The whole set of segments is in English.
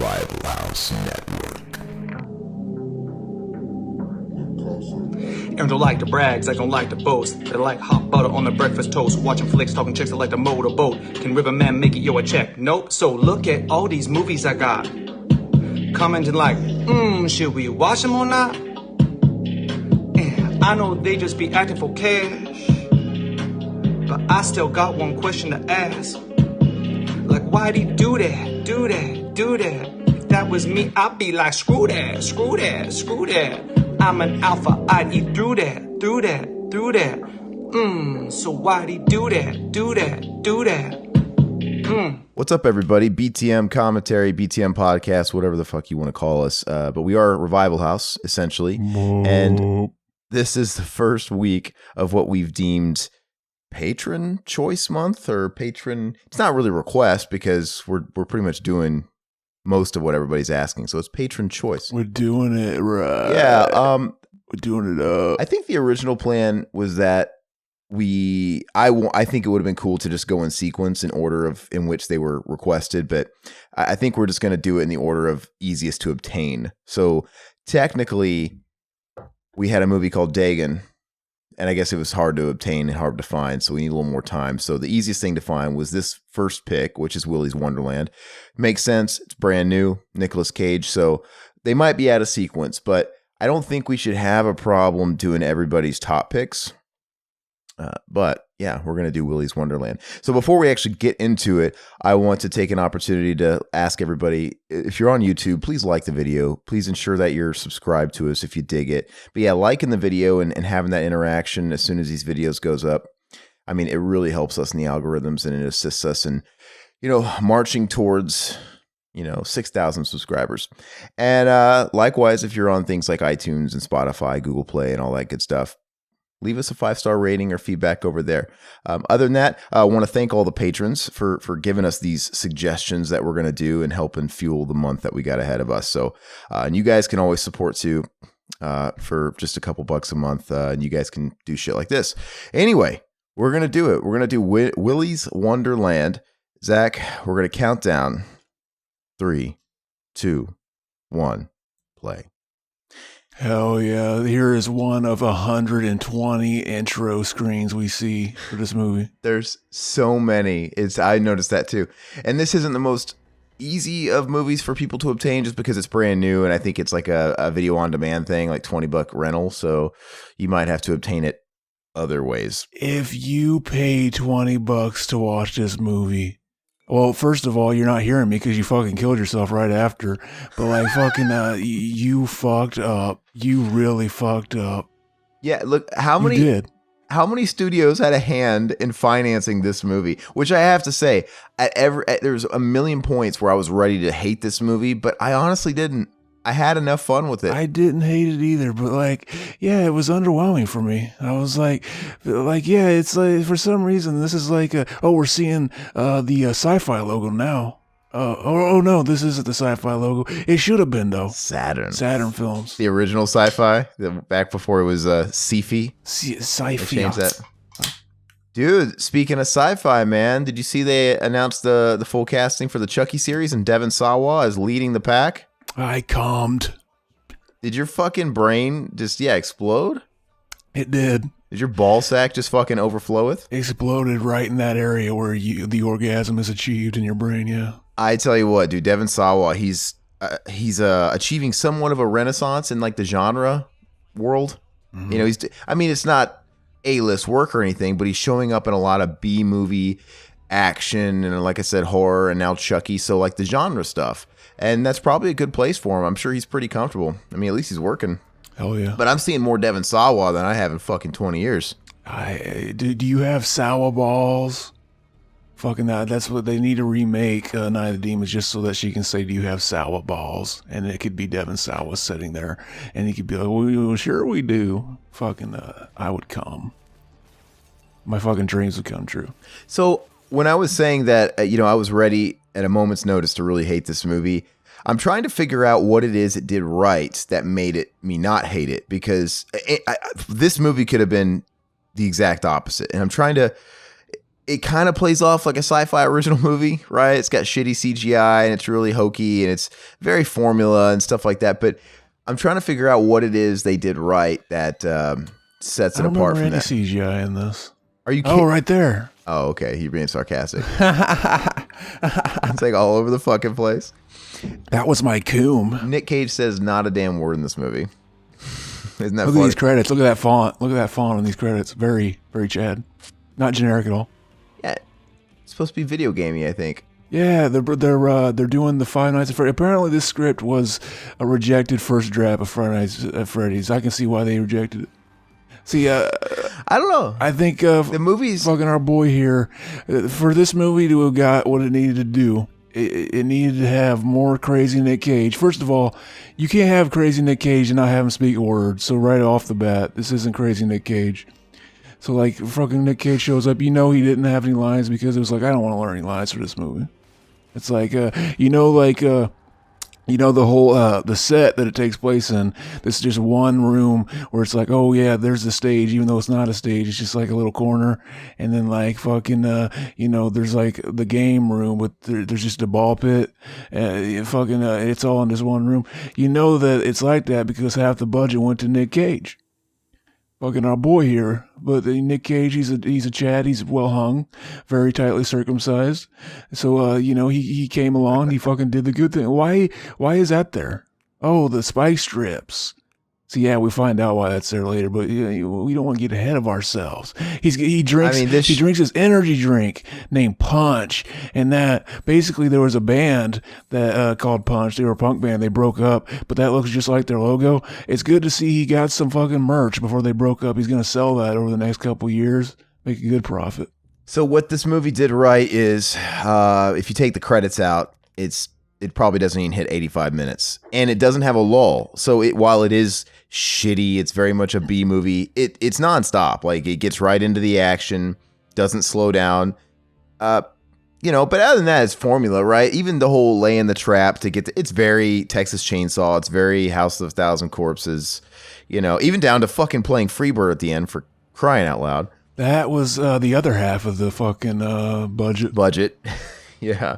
Revival House Network. And don't like the brags, I don't like the boast. They like hot butter on the breakfast toast. Watching flicks, talking chicks, I like to motorboat. Can Riverman make it, yo, a check? Nope. So look at all these movies I got. Commenting like, should we watch them or not? And I know they just be acting for cash, but I still got one question to ask. Like, why'd he do that, do that, do that? If that was me, I'd be like, screw that, screw that, screw that. I'm an alpha, I'd eat through that, through that, through that. So why'd he do that, do that, do that? What's up, everybody? BTM commentary, BTM podcast, whatever the fuck you want to call us. But we are Revival House, essentially. And this is the first week of what we've deemed Patron Choice Month, or Patron. It's not really request because we're pretty much doing most of what everybody's asking. So it's Patron Choice. We're doing it right. Yeah. We're doing it up. I think the original plan was that I think it would have been cool to just go in sequence in order in which they were requested, but I think we're just going to do it in the order of easiest to obtain. So technically, we had a movie called Dagon, and I guess it was hard to obtain and hard to find, so we need a little more time. So the easiest thing to find was this first pick, which is Willy's Wonderland. Makes sense. It's brand new. Nicolas Cage. So they might be out of sequence, but I don't think we should have a problem doing everybody's top picks. But yeah, we're going to do Willy's Wonderland. So before we actually get into it, I want to take an opportunity to ask everybody, if you're on YouTube, please like the video. Please ensure that you're subscribed to us if you dig it. But yeah, liking the video and having that interaction as soon as these videos goes up, I mean, it really helps us in the algorithms, and it assists us in, marching towards 6,000 subscribers. And likewise, if you're on things like iTunes and Spotify, Google Play, and all that good stuff, leave us a 5-star rating or feedback over there. Other than that, I want to thank all the patrons for giving us these suggestions that we're going to do and helping fuel the month that we got ahead of us. So, and you guys can always support too for just a couple bucks a month. And you guys can do shit like this. Anyway, we're going to do it. We're going to do Willy's Wonderland. Zach, we're going to count down. 3, 2, 1, play. Hell yeah. Here is one of 120 intro screens we see for this movie. There's so many. I noticed that too. And this isn't the most easy of movies for people to obtain just because it's brand new. And I think it's like a video on demand thing, like $20 rental. So you might have to obtain it other ways. If you pay $20 to watch this movie, well, first of all, you're not hearing me because you fucking killed yourself right after. But like fucking, you fucked up. You really fucked up. Yeah, look, how many studios had a hand in financing this movie? Which I have to say, there's a million points where I was ready to hate this movie, but I honestly didn't. I had enough fun with it. I didn't hate it either, but like, yeah, it was underwhelming for me. I was like, yeah, it's like, for some reason, this is like, we're seeing the sci-fi logo now. Oh no, this isn't the sci-fi logo. It should have been though. Saturn Films. The original sci-fi, back before it was sci-fi. Sci-fi. Changed that. Dude, speaking of sci-fi, man, did you see they announced the full casting for the Chucky series and Devon Sawa is leading the pack? I calmed. Did your fucking brain just, explode? It did. Did your ball sack just fucking overflow with? Exploded right in that area where the orgasm is achieved in your brain, yeah. I tell you what, dude, Devon Sawa, he's achieving somewhat of a renaissance in like the genre world. Mm-hmm. It's not A-list work or anything, but he's showing up in a lot of B-movie action and, like I said, horror, and now Chucky, so like the genre stuff. And that's probably a good place for him. I'm sure he's pretty comfortable. I mean, at least he's working. Hell yeah. But I'm seeing more Devon Sawa than I have in fucking 20 years. Do you have Sawa balls? Fucking that's what they need to remake Night of the Demons, just so that she can say, do you have Sawa balls? And it could be Devon Sawa sitting there. And he could be like, well, sure we do. Fucking, I would come. My fucking dreams would come true. So when I was saying that, I was ready at a moment's notice to really hate this movie, I'm trying to figure out what it is it did right that made me not hate it, because this movie could have been the exact opposite. And I'm trying to, it kind of plays off like a sci-fi original movie, right? It's got shitty CGI and it's really hokey and it's very formula and stuff like that. But I'm trying to figure out what it is they did right that sets it apart from that. CGI in this. Are you kidding? Oh, right there. Oh, okay. You're being sarcastic. It's like all over the fucking place. That was my coom. Nick Cage says not a damn word in this movie. Isn't that Look funny? at these credits. Look at that font. Look at that font on these credits. Very, very Chad. Not generic at all. Yeah, it's supposed to be video gamey, I think. Yeah, they're doing the Five Nights at Freddy's. Apparently, this script was a rejected first draft of Five Nights at Freddy's. I can see why they rejected it. See, I don't know. I think The movie's fucking our boy here, for this movie to have got what it needed to do, it needed to have more crazy Nick Cage. First of all, you can't have crazy Nick Cage and not have him speak a word. So right off the bat, this isn't crazy Nick Cage. So like fucking Nick Cage shows up, he didn't have any lines because it was like, I don't want to learn any lines for this movie. It's like, the whole, the set that it takes place in, this is just one room where it's like, oh yeah, there's the stage, even though it's not a stage, it's just like a little corner. And then like fucking, there's like the game room with, there's just a ball pit, it's all in this one room. You know that it's like that because half the budget went to Nick Cage. Fucking our boy here, but Nick Cage, he's a Chad. He's well hung, very tightly circumcised. So he came along. He fucking did the good thing. Why is that there? Oh, the spike strips. So yeah, we find out why that's there later. But we don't want to get ahead of ourselves. He drinks. He drinks this energy drink named Punch, and that basically there was a band that called Punch. They were a punk band. They broke up, but that looks just like their logo. It's good to see he got some fucking merch before they broke up. He's gonna sell that over the next couple years, make a good profit. So what this movie did right is, if you take the credits out, it probably doesn't even hit 85 minutes, and it doesn't have a lull. So while it is shitty, it's very much a B movie. It's nonstop. Like it gets right into the action, doesn't slow down. But other than that, it's formula, right? Even the whole laying the trap to get it's very Texas Chainsaw. It's very House of a Thousand Corpses. Even down to fucking playing Freebird at the end, for crying out loud. That was the other half of the fucking budget. Yeah.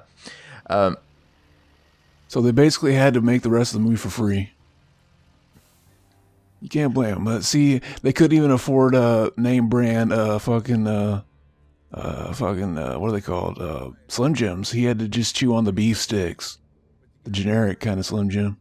So they basically had to make the rest of the movie for free. You can't blame them. See, they couldn't even afford name brand what are they called? Slim Jims. He had to just chew on the beef sticks, the generic kind of Slim Jim.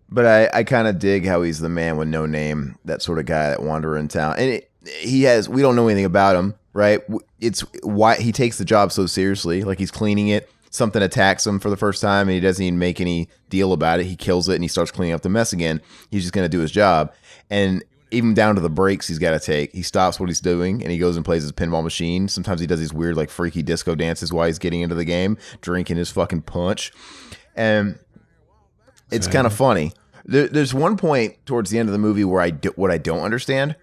But I kind of dig how he's the man with no name, that sort of guy that wander in town. And we don't know anything about him, right? It's why he takes the job so seriously. Like he's cleaning it. Something attacks him for the first time and he doesn't even make any deal about it. He kills it and he starts cleaning up the mess again. He's just going to do his job. And even down to the breaks he's got to take. He stops what he's doing and he goes and plays his pinball machine. Sometimes he does these weird like freaky disco dances while he's getting into the game, drinking his fucking punch. And it's kind of funny. There's one point towards the end of the movie where what I don't understand.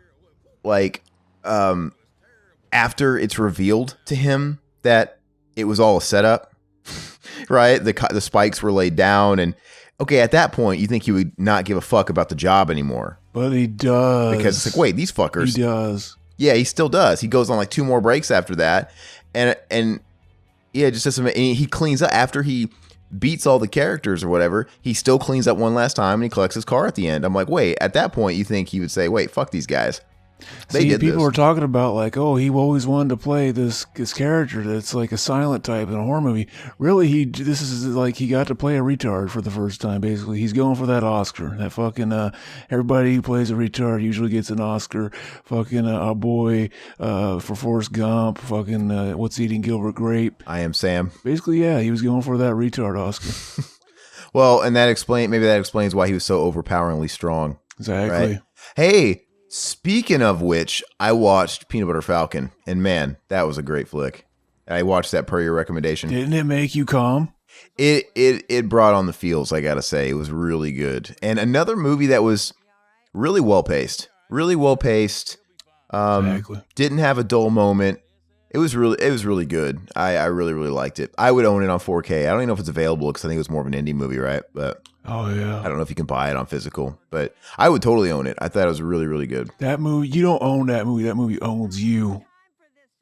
Like, after it's revealed to him that it was all a setup, right? The spikes were laid down, and okay, at that point, you think he would not give a fuck about the job anymore. But he does. Because it's like, wait, these fuckers. He does. Yeah, he still does. He goes on like 2 more breaks after that, and yeah, just doesn't. And he cleans up after he beats all the characters or whatever. He still cleans up one last time, and he collects his car at the end. I'm like, wait, at that point, you think he would say, wait, fuck these guys. People were talking about like, oh, he always wanted to play this character that's like a silent type in a horror movie. Really, this is like he got to play a retard for the first time. Basically, he's going for that Oscar. That fucking everybody who plays a retard usually gets an Oscar. Fucking our boy for Forrest Gump. Fucking What's Eating Gilbert Grape. I Am Sam. Basically, yeah, he was going for that retard Oscar. Well, and that explains why he was so overpoweringly strong. Exactly. Right? Hey. Speaking of which, I watched Peanut Butter Falcon, and man, that was a great flick. I watched that per your recommendation. Didn't it make you calm? It brought on the feels, I gotta say. It was really good. And another movie that was really well paced. Exactly. Didn't have a dull moment. It was really good. I really, really liked it. I would own it on 4K. I don't even know if it's available because I think it was more of an indie movie, right? But oh yeah, I don't know if you can buy it on physical, but I would totally own it. I thought it was really, really good. That movie, you don't own that movie. That movie owns you.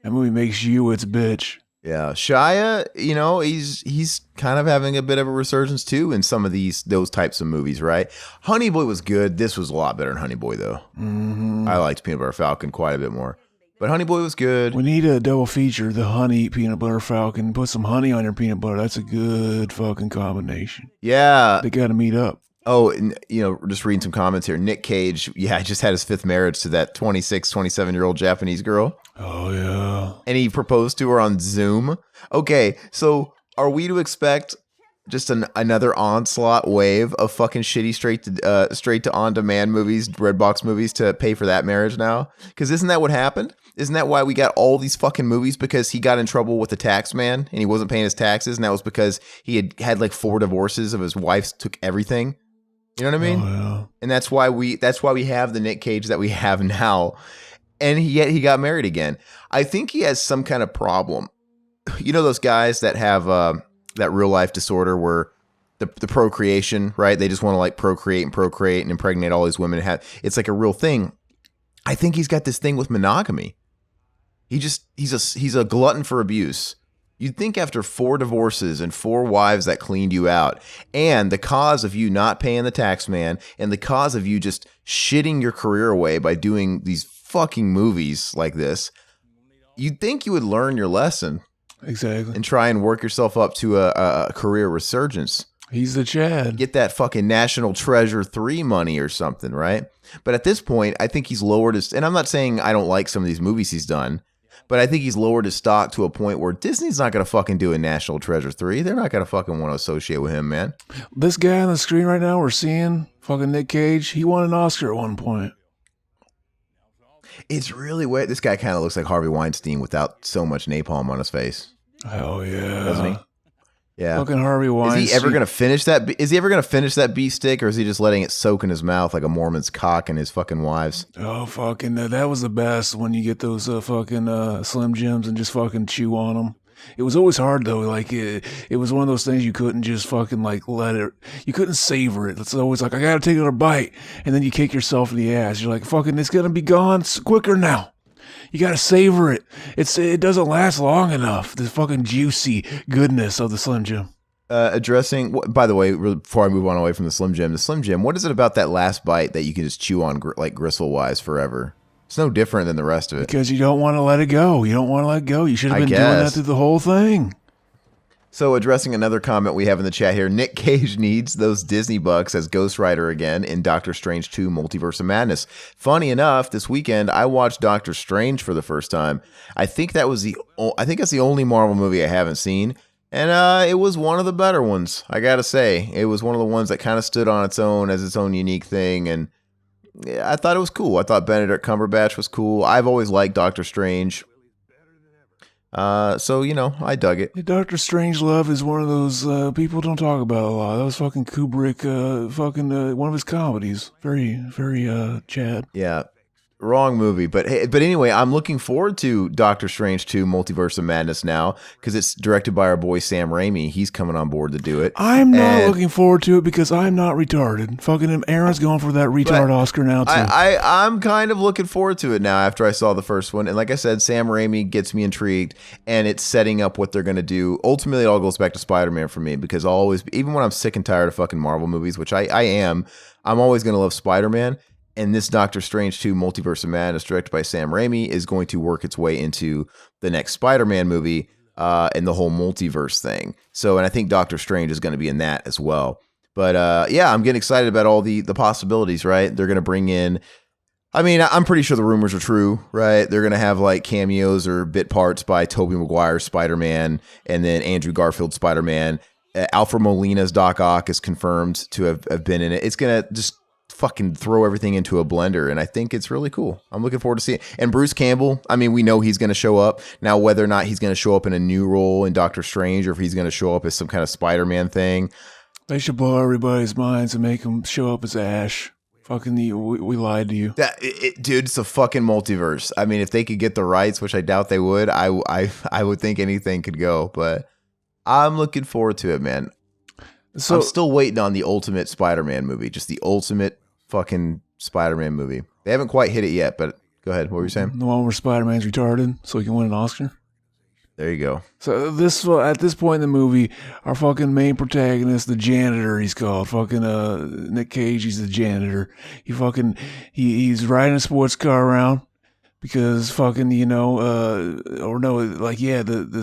That movie makes you its bitch. Yeah, Shia, he's kind of having a bit of a resurgence too in some of those types of movies, right? Honey Boy was good. This was a lot better than Honey Boy, though. Mm-hmm. I liked Peanut Butter Falcon quite a bit more, but Honey Boy was good. We need a double feature: the honey peanut butter Falcon. Put some honey on your peanut butter. That's a good fucking combination. Yeah, They got to meet up. Oh, and, just reading some comments here. Nick Cage, just had his 5th marriage to that 26, 27-year-old Japanese girl. Oh, yeah. And he proposed to her on Zoom. Okay, so are we to expect just another onslaught wave of fucking shitty straight to on-demand movies, Redbox movies, to pay for that marriage now? Because isn't that what happened? Isn't that why we got all these fucking movies? Because he got in trouble with the tax man and he wasn't paying his taxes, and that was because he had like 4 divorces of his wife, took everything. You know what I mean? Oh, yeah. And that's why we have the Nick Cage that we have now. And yet he got married again. I think he has some kind of problem. You know those guys that have that real life disorder where the procreation, right? They just want to like procreate and impregnate all these women. It's like a real thing. I think he's got this thing with monogamy. He's a glutton for abuse. You'd think after 4 divorces and 4 wives that cleaned you out, and the cause of you not paying the tax man, and the cause of you just shitting your career away by doing these fucking movies like this, you'd think you would learn your lesson. Exactly. And try and work yourself up to a career resurgence. He's the Chad. Get that fucking National Treasure 3 money or something, right? But at this point, I think he's lowered his... And I'm not saying I don't like some of these movies he's done, but I think he's lowered his stock to a point where Disney's not going to fucking do a National Treasure 3. They're not going to fucking want to associate with him, man. This guy on the screen right now we're seeing, fucking Nick Cage, he won an Oscar at one point. It's really weird. This guy kind of looks like Harvey Weinstein without so much napalm on his face. Hell yeah. Doesn't he? Yeah. Fucking Harvey Weinstein. Is he ever going to finish that? Is he ever going to finish that beef stick, or is he just letting it soak in his mouth like a Mormon's cock and his fucking wives? Oh, fucking, that was the best when you get those fucking Slim Jims and just fucking chew on them. It was always hard though. Like it was one of those things you couldn't just fucking like let it. You couldn't savor it. It's always like I gotta take another bite, and then you kick yourself in the ass. You're like, fucking, it's gonna be gone quicker now. You gotta savor it. It doesn't last long enough. The fucking juicy goodness of the Slim Jim. Addressing, by the way, before I move on away from the Slim Jim, what is it about that last bite that you can just chew on like gristle-wise forever? It's no different than the rest of it. Because you don't want to let it go. You don't want to let it go. You should have been doing that through the whole thing. So addressing another comment we have in the chat here, Nick Cage needs those Disney bucks as Ghost Rider again in Doctor Strange 2 Multiverse of Madness. Funny enough, this weekend I watched Doctor Strange for the first time. I think that's the only Marvel movie I haven't seen. And it was one of the better ones, I gotta say. It was one of the ones that kind of stood on its own as its own unique thing, and yeah, I thought it was cool. I thought Benedict Cumberbatch was cool. I've always liked Doctor Strange. So, I dug it. Doctor Strangelove is one of those people don't talk about a lot. That was fucking Kubrick, one of his comedies. Very, very Chad. Yeah. Wrong movie, but anyway, I'm looking forward to Doctor Strange 2 Multiverse of Madness now because it's directed by our boy Sam Raimi. He's coming on board to do it. I'm not looking forward to it because I'm not retarded. Fucking Aaron's going for that retard Oscar now too. I'm kind of looking forward to it now after I saw the first one, and like I said, Sam Raimi gets me intrigued, and it's setting up what they're going to do. Ultimately, it all goes back to Spider-Man for me because I'll always, even when I'm sick and tired of fucking Marvel movies, which I am, I'm always going to love Spider-Man. And this Doctor Strange 2 Multiverse of Madness, directed by Sam Raimi, is going to work its way into the next Spider-Man movie and the whole multiverse thing. So, and I think Doctor Strange is going to be in that as well. But yeah, I'm getting excited about all the possibilities, right? They're going to bring in, I mean, I'm pretty sure the rumors are true, right? They're going to have like cameos or bit parts by Tobey Maguire's Spider-Man and then Andrew Garfield's Spider-Man. Alfred Molina's Doc Ock is confirmed to have been in it. It's going to just fucking throw everything into a blender, and I think it's really cool. I'm looking forward to seeing it. And Bruce Campbell, I mean, we know he's going to show up. Now, whether or not he's going to show up in a new role in Doctor Strange or if he's going to show up as some kind of Spider-Man thing. They should blow everybody's minds and make him show up as Ash. Fucking we lied to you. Dude, it's a fucking multiverse. I mean, if they could get the rights, which I doubt they would, I would think anything could go, but I'm looking forward to it, man. So I'm still waiting on the ultimate Spider-Man movie, just the ultimate fucking Spider-Man movie. They haven't quite hit it yet, but Go ahead. What were you saying? The one where Spider-Man's retarded so he can win an Oscar. There you go. So at this point in the movie, our fucking main protagonist, the janitor, he's called fucking Nick Cage. He's the janitor. He's riding a sports car around because fucking the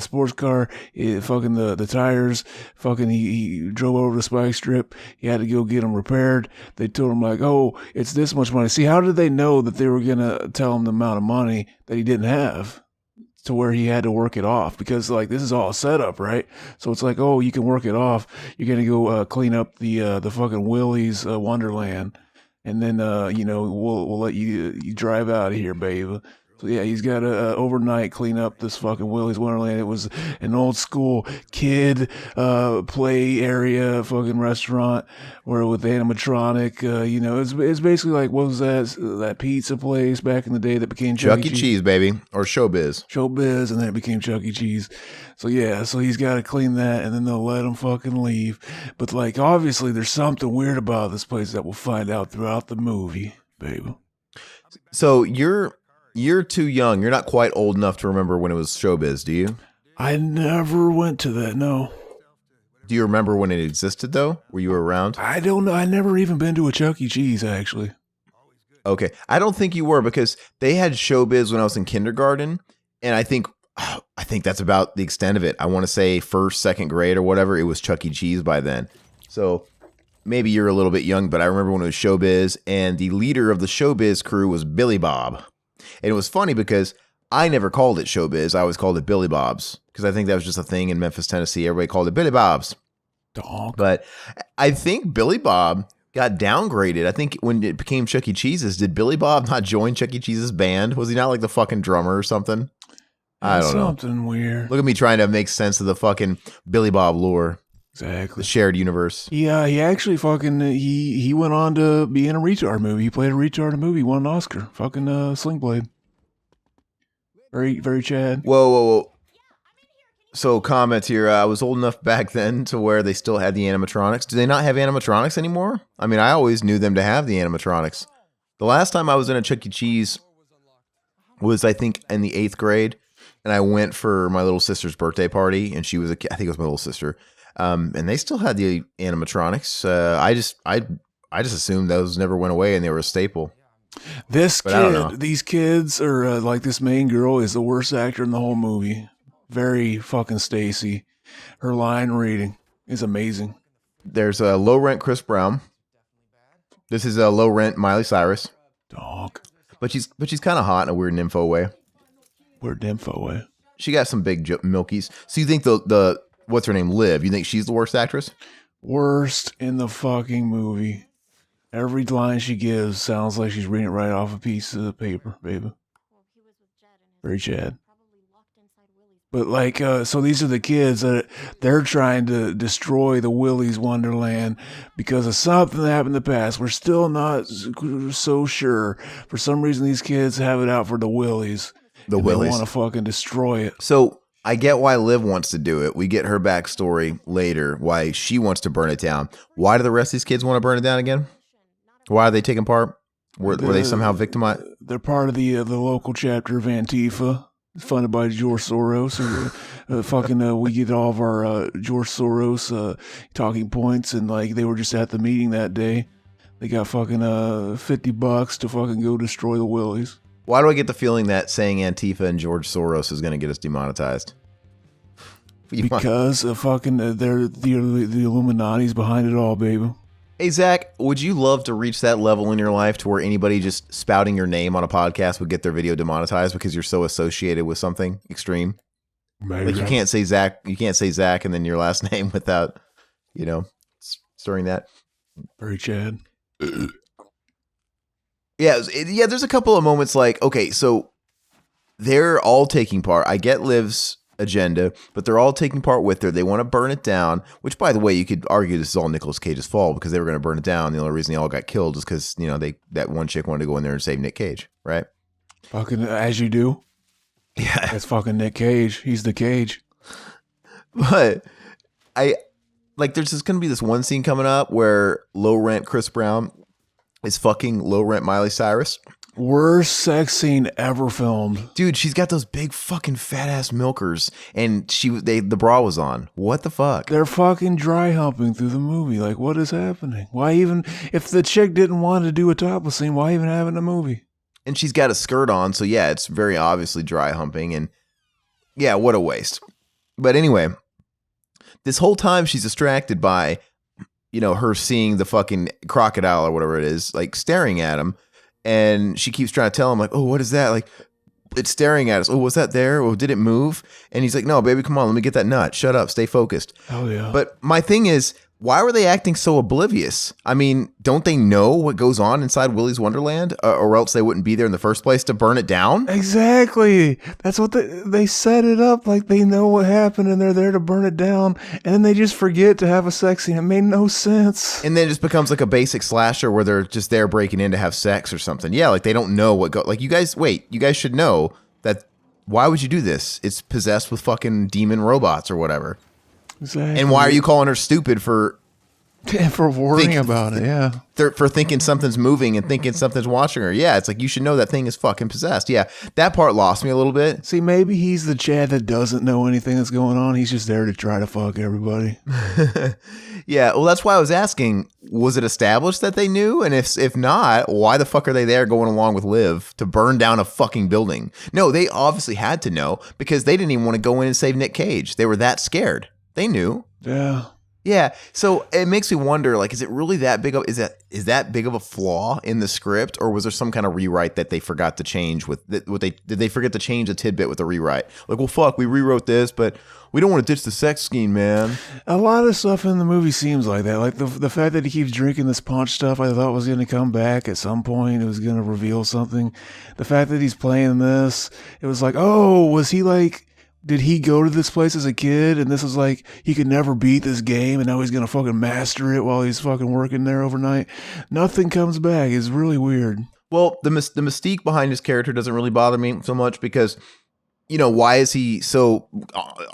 sports car, the tires, fucking he drove over the spike strip. He had to go get them repaired. They told him like, oh, it's this much money. See, how did they know that they were gonna tell him the amount of money that he didn't have? To where he had to work it off because like this is all set up, right? So it's like, oh, you can work it off. You're gonna go clean up the fucking Willy's Wonderland, and then we'll let you drive out of here, babe. So yeah, he's got to overnight clean up this fucking Willy's Wonderland. It was an old school kid play area, fucking restaurant where with animatronic. It's basically like, what was that pizza place back in the day that became Chuck E. Cheese, baby, or Showbiz. Showbiz, and then it became Chuck E. Cheese. So yeah, so he's got to clean that, and then they'll let him fucking leave. But like, obviously, there's something weird about this place that we'll find out throughout the movie, baby. So you're too young. You're not quite old enough to remember when it was Showbiz, do you? I never went to that, no. Do you remember when it existed, though? Were you around? I don't know. I never even been to a Chuck E. Cheese, actually. Okay. I don't think you were because they had Showbiz when I was in kindergarten, and I think that's about the extent of it. I want to say first, second grade or whatever. It was Chuck E. Cheese by then. So maybe you're a little bit young, but I remember when it was Showbiz, and the leader of the Showbiz crew was Billy Bob. And it was funny because I never called it Showbiz. I always called it Billy Bob's because I think that was just a thing in Memphis, Tennessee. Everybody called it Billy Bob's. Dog. But I think Billy Bob got downgraded. I think when it became Chuck E. Cheese's, did Billy Bob not join Chuck E. Cheese's band? Was he not like the fucking drummer or something? I don't know. Something weird. Look at me trying to make sense of the fucking Billy Bob lore. Exactly. The shared universe. Yeah, he actually fucking he went on to be in a retard movie. He played a retard in a movie, won an Oscar. Fucking Sling Blade. Very, very Chad. Whoa. So comments here. I was old enough back then to where they still had the animatronics. Do they not have animatronics anymore? I mean, I always knew them to have the animatronics. The last time I was in a Chuck E. Cheese was, I think, in the 8th grade. And I went for my little sister's birthday party. And she was I think it was my little sister. And they still had the animatronics. I just assumed those never went away and they were a staple. These kids are like this main girl is the worst actor in the whole movie. Very fucking Stacy. Her line reading is amazing. There's a low rent Chris Brown. This is a low rent Miley Cyrus. Dog. But she's kind of hot in a weird nympho way. Weird nympho way. She got some big milkies. So you think the what's her name, Liv? You think she's the worst actress? Worst in the fucking movie. Every line she gives sounds like she's reading it right off a piece of paper, baby. Very Chad. But like, so these are the kids that they're trying to destroy the Willy's Wonderland because of something that happened in the past. We're still not so sure. For some reason, these kids have it out for the Willy's. They want to fucking destroy it. So I get why Liv wants to do it. We get her backstory later, why she wants to burn it down. Why do the rest of these kids want to burn it down again? Why are they taking part? Were they somehow victimized? They're part of the local chapter of Antifa. Funded by George Soros. We get all of our George Soros talking points, and like they were just at the meeting that day. They got fucking $50 to fucking go destroy the Willies. Why do I get the feeling that saying Antifa and George Soros is going to get us demonetized? Because fucking they're the Illuminati's behind it all, baby. Hey, Zach, would you love to reach that level in your life to where anybody just spouting your name on a podcast would get their video demonetized because you're so associated with something extreme? Maybe. Like you can't say Zach and then your last name without, stirring that. Very Chad. Yeah, there's a couple of moments like, okay, so they're all taking part. I get Liv's agenda, but they're all taking part with her. They want to burn it down, which, by the way, you could argue this is all Nicolas Cage's fault because they were going to burn it down. The only reason they all got killed is because, that one chick wanted to go in there and save Nick Cage, right? Fucking as you do. Yeah. That's fucking Nick Cage. He's the Cage. But there's just going to be this one scene coming up where low rent Chris Brown is fucking low rent Miley Cyrus. Worst sex scene ever filmed. Dude, she's got those big fucking fat ass milkers, and the bra was on. What the fuck? They're fucking dry humping through the movie. Like, what is happening? Why even, if the chick didn't want to do a topless scene, why even have it in a movie? And she's got a skirt on, so yeah, it's very obviously dry humping, and yeah, what a waste. But anyway, this whole time she's distracted by, her seeing the fucking crocodile or whatever it is, like staring at him. And she keeps trying to tell him, like, oh, what is that? Like, it's staring at us. Oh, was that there? Oh, did it move? And he's like, no, baby, come on. Let me get that nut. Shut up. Stay focused. Oh, yeah. But my thing is, why were they acting so oblivious? I mean, don't they know what goes on inside Willy's Wonderland? Or else they wouldn't be there in the first place to burn it down? Exactly. That's what they set it up like they know what happened and they're there to burn it down. And then they just forget to have a sex scene. It made no sense. And then it just becomes like a basic slasher where they're just there breaking in to have sex or something. Yeah, like they don't know like you guys should know that. Why would you do this? It's possessed with fucking demon robots or whatever. Exactly. And why are you calling her stupid for worrying about it? Yeah. For thinking something's moving and thinking something's watching her. Yeah, it's like you should know that thing is fucking possessed. Yeah, that part lost me a little bit. See, maybe he's the Chad that doesn't know anything that's going on. He's just there to try to fuck everybody. Yeah, well, that's why I was asking, was it established that they knew? And if not, why the fuck are they there going along with Liv to burn down a fucking building? No, they obviously had to know because they didn't even want to go in and save Nick Cage. They were that scared. They knew. Yeah. Yeah, so it makes me wonder, like, is it really that big of is that big of a flaw in the script, or was there some kind of rewrite that they forgot to change did they forget to change a tidbit with the rewrite? Like, well, fuck, we rewrote this, but we don't want to ditch the sex scheme, man. A lot of stuff in the movie seems like that. Like the fact that he keeps drinking this punch stuff, I thought was going to come back at some point. It was going to reveal something. The fact that he's playing this, it was like, oh, was he like? Did he go to this place as a kid and this is like, he could never beat this game and now he's going to fucking master it while he's fucking working there overnight? Nothing comes back. It's really weird. Well, the mystique behind his character doesn't really bother me so much because, why is he so,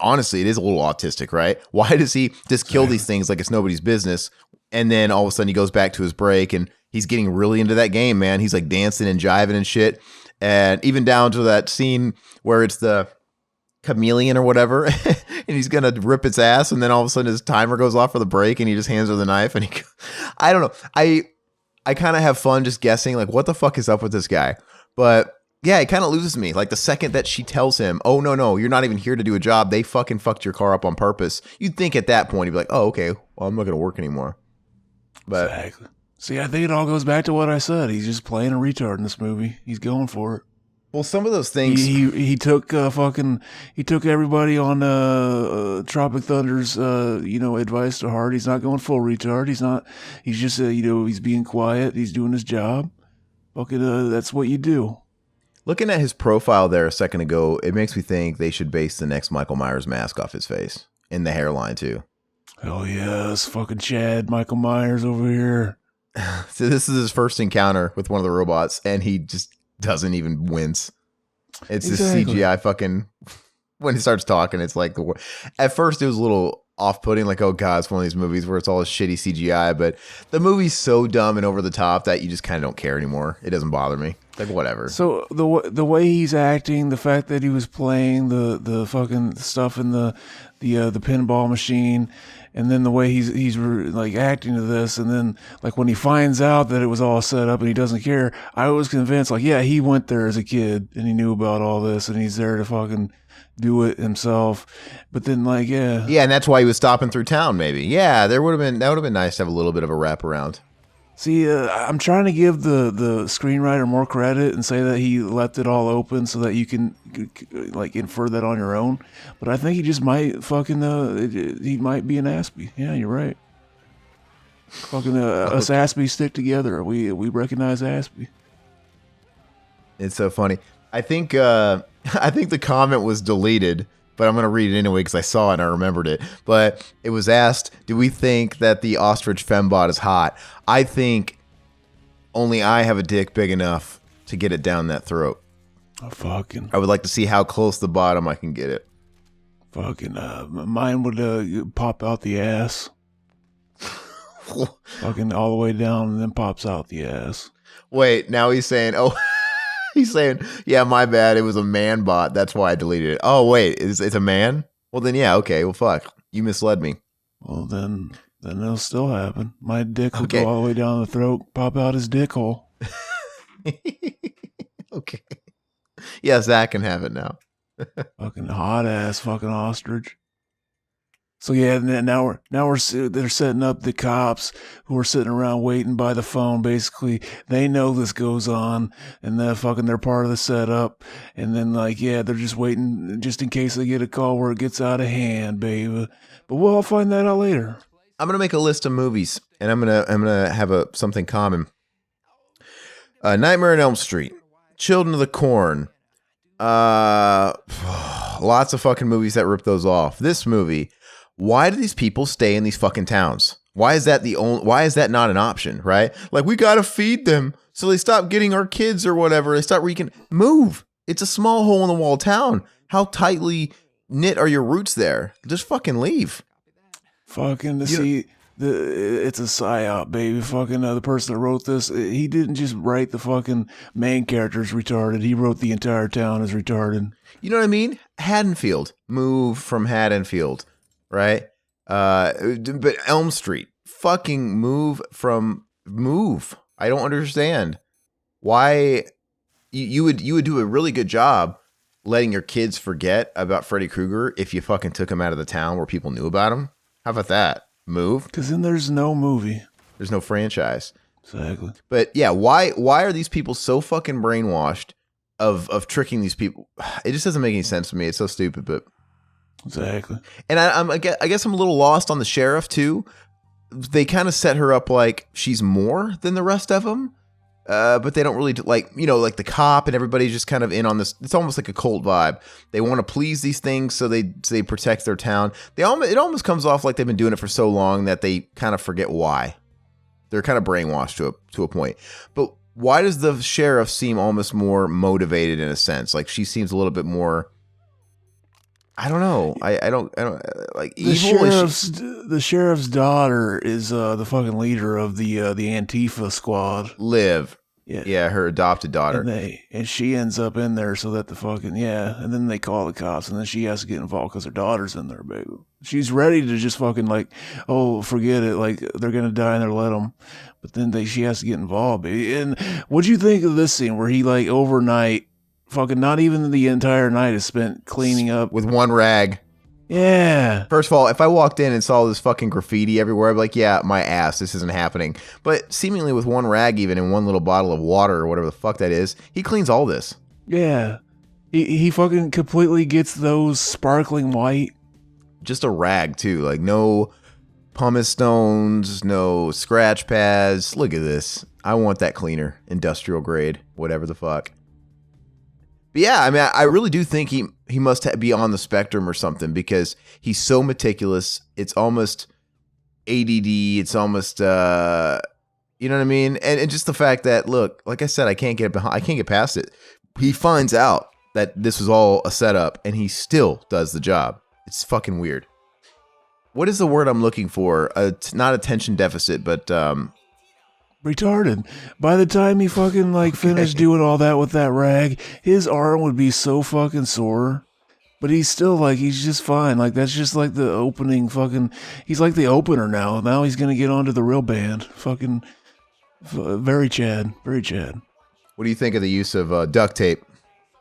honestly, it is a little autistic, right? Why does he just kill these things like it's nobody's business? And then all of a sudden he goes back to his break and he's getting really into that game, man. He's like dancing and jiving and shit. And even down to that scene where it's the chameleon or whatever and he's gonna rip its ass and then all of a sudden his timer goes off for the break and he just hands her the knife and I don't know, I kind of have fun just guessing like what the fuck is up with this guy. But yeah, it kind of loses me. Like the second that she tells him, oh no, you're not even here to do a job, they fucking fucked your car up on purpose, you'd think at that point he'd be like, oh okay, well I'm not gonna work anymore. But exactly. See, I think it all goes back to what I said. He's just playing a retard in this movie. He's going for it. Well, some of those things he took everybody on Tropic Thunder's advice to heart. He's not going full retard. He's just he's being quiet. He's doing his job. Fucking that's what you do. Looking at his profile there a second ago, it makes me think they should base the next Michael Myers mask off his face and the hairline too. Hell yes, fucking Chad Michael Myers over here. So this is his first encounter with one of the robots, and he just doesn't even wince. It's exactly. This CGI fucking, when he starts talking, it's like at first it was a little off-putting, like, oh god, it's one of these movies where it's all this shitty CGI, but the movie's so dumb and over the top that you just kind of don't care anymore. It doesn't bother me. Like, whatever. So the way he's acting, the fact that he was playing the fucking stuff in the pinball machine, and then the way he's like acting to this, and then like when he finds out that it was all set up and he doesn't care, I was convinced like, yeah, he went there as a kid and he knew about all this and he's there to fucking do it himself. But then like, yeah, and that's why he was stopping through town. Maybe, yeah, that would have been nice to have a little bit of a wraparound. See, I'm trying to give the screenwriter more credit and say that he left it all open so that you can like infer that on your own. But I think he just might fucking he might be an Aspie. Yeah, you're right. Fucking us Aspies stick together. We recognize Aspie. It's so funny. I think the comment was deleted, but I'm going to read it anyway because I saw it and I remembered it. But it was asked, do we think that the ostrich fembot is hot? I think only I have a dick big enough to get it down that throat. Oh, fucking. I would like to see how close to the bottom I can get it. Fucking, mine would pop out the ass. Fucking all the way down and then pops out the ass. Wait, now he's saying, oh, He's saying, yeah, my bad. It was a man bot. That's why I deleted it. Oh, wait, it's a man? Well, then, yeah, okay. Well, fuck. You misled me. Well, then it'll still happen. My dick will go all the way down the throat, pop out his dick hole. Okay. Yeah, Zach can have it now. Fucking hot ass fucking ostrich. So yeah, now they're setting up the cops who are sitting around waiting by the phone. Basically, they know this goes on, and they're part of the setup. And then like, yeah, they're just waiting just in case they get a call where it gets out of hand, baby. But we'll find that out later. I'm gonna make a list of movies, and I'm gonna have something common. Nightmare on Elm Street, Children of the Corn. Lots of fucking movies that rip those off. This movie. Why do these people stay in these fucking towns? Why is that why is that not an option, right? Like, we got to feed them. So they stop getting our kids or whatever. They stop move. It's a small hole in the wall town. How tightly knit are your roots there? Just fucking leave. Fucking it's a psyop, baby. Fucking the person that wrote this, he didn't just write the fucking main characters retarded. He wrote the entire town as retarded. You know what I mean? Haddonfield. Move from Haddonfield. Right? But Elm Street, fucking move. I don't understand why you would do a really good job letting your kids forget about Freddy Krueger if you fucking took him out of the town where people knew about him. How about that? Move. Because then there's no movie. There's no franchise. Exactly. But yeah, why are these people so fucking brainwashed of tricking these people? It just doesn't make any sense to me. It's so stupid, but. Exactly. And I guess I'm a little lost on the sheriff too. They kind of set her up like she's more than the rest of them, but they don't really like the cop and everybody's just kind of in on this. It's almost like a cult vibe. They want to please these things, so they protect their town. It almost comes off like they've been doing it for so long that they kind of forget why. They're kind of brainwashed to a point. But why does the sheriff seem almost more motivated in a sense? Like, she seems a little bit more. I don't know. I don't like evil. The sheriff's daughter is the fucking leader of the Antifa squad. Liv. Yeah, her adopted daughter. And she ends up in there so that and then they call the cops, and then she has to get involved because her daughter's in there, baby. She's ready to just fucking like, oh, forget it, like they're gonna die and they'll let them, but then she has to get involved, baby. And what'd you think of this scene where he like overnight? Fucking not even the entire night is spent cleaning up. With one rag. Yeah. First of all, if I walked in and saw this fucking graffiti everywhere, I'd be like, yeah, my ass, this isn't happening. But seemingly with one rag even and one little bottle of water or whatever the fuck that is, he cleans all this. Yeah. He fucking completely gets those sparkling white. Just a rag too. Like, no pumice stones, no scratch pads. Look at this. I want that cleaner. Industrial grade. Whatever the fuck. But yeah, I mean, I really do think he must be on the spectrum or something, because he's so meticulous. It's almost ADD. It's almost, you know what I mean? And just the fact that, look, like I said, I can't get past it. He finds out that this was all a setup, and he still does the job. It's fucking weird. What is the word I'm looking for? Not attention deficit, but retarded. By the time he fucking like finished doing all that with that rag, his arm would be so fucking sore. But he's still like, he's just fine. Like, that's just like the opening fucking, he's like the opener now. Now he's gonna get onto the real band. Fucking very Chad. Very Chad. What do you think of the use of duct tape?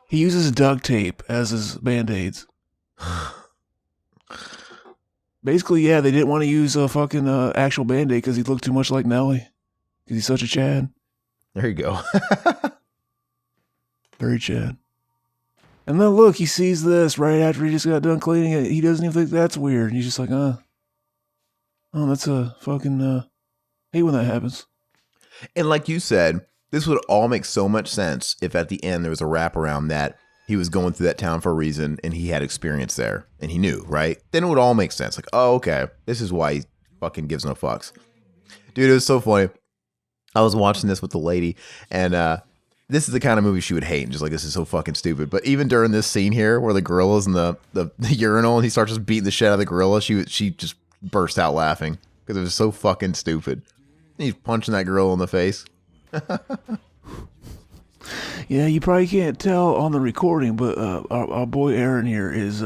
He uses duct tape as his band-aids. Basically, yeah, they didn't want to use a fucking actual band-aid because he looked too much like Nelly. Because he's such a Chad. There you go. Very Chad. And then look, he sees this right after he just got done cleaning it. He doesn't even think that's weird. He's just like, oh, that's a fucking, hate when that happens. And like you said, this would all make so much sense if at the end there was a wraparound that he was going through that town for a reason and he had experience there and he knew, right? Then it would all make sense. Like, oh, okay, this is why he fucking gives no fucks. Dude, it was so funny. I was watching this with the lady, and this is the kind of movie she would hate, and just like, this is so fucking stupid. But even during this scene here where the gorilla's in the urinal and he starts just beating the shit out of the gorilla, she just burst out laughing because it was so fucking stupid. And he's punching that gorilla in the face. Yeah, you probably can't tell on the recording, but our boy Aaron here is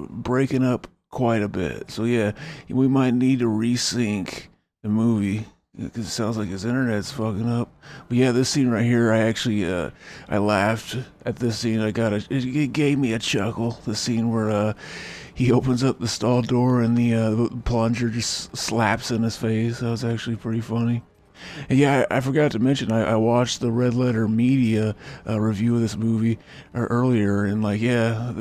breaking up quite a bit. So yeah, we might need to resync the movie because it sounds like his internet's fucking up. But yeah, this scene right here, I actually I laughed at this scene. It gave me a chuckle. The scene where he opens up the stall door and the plunger just slaps in his face. That was actually pretty funny. And yeah, I forgot to mention, I watched the Red Letter Media review of this movie earlier, and like, yeah,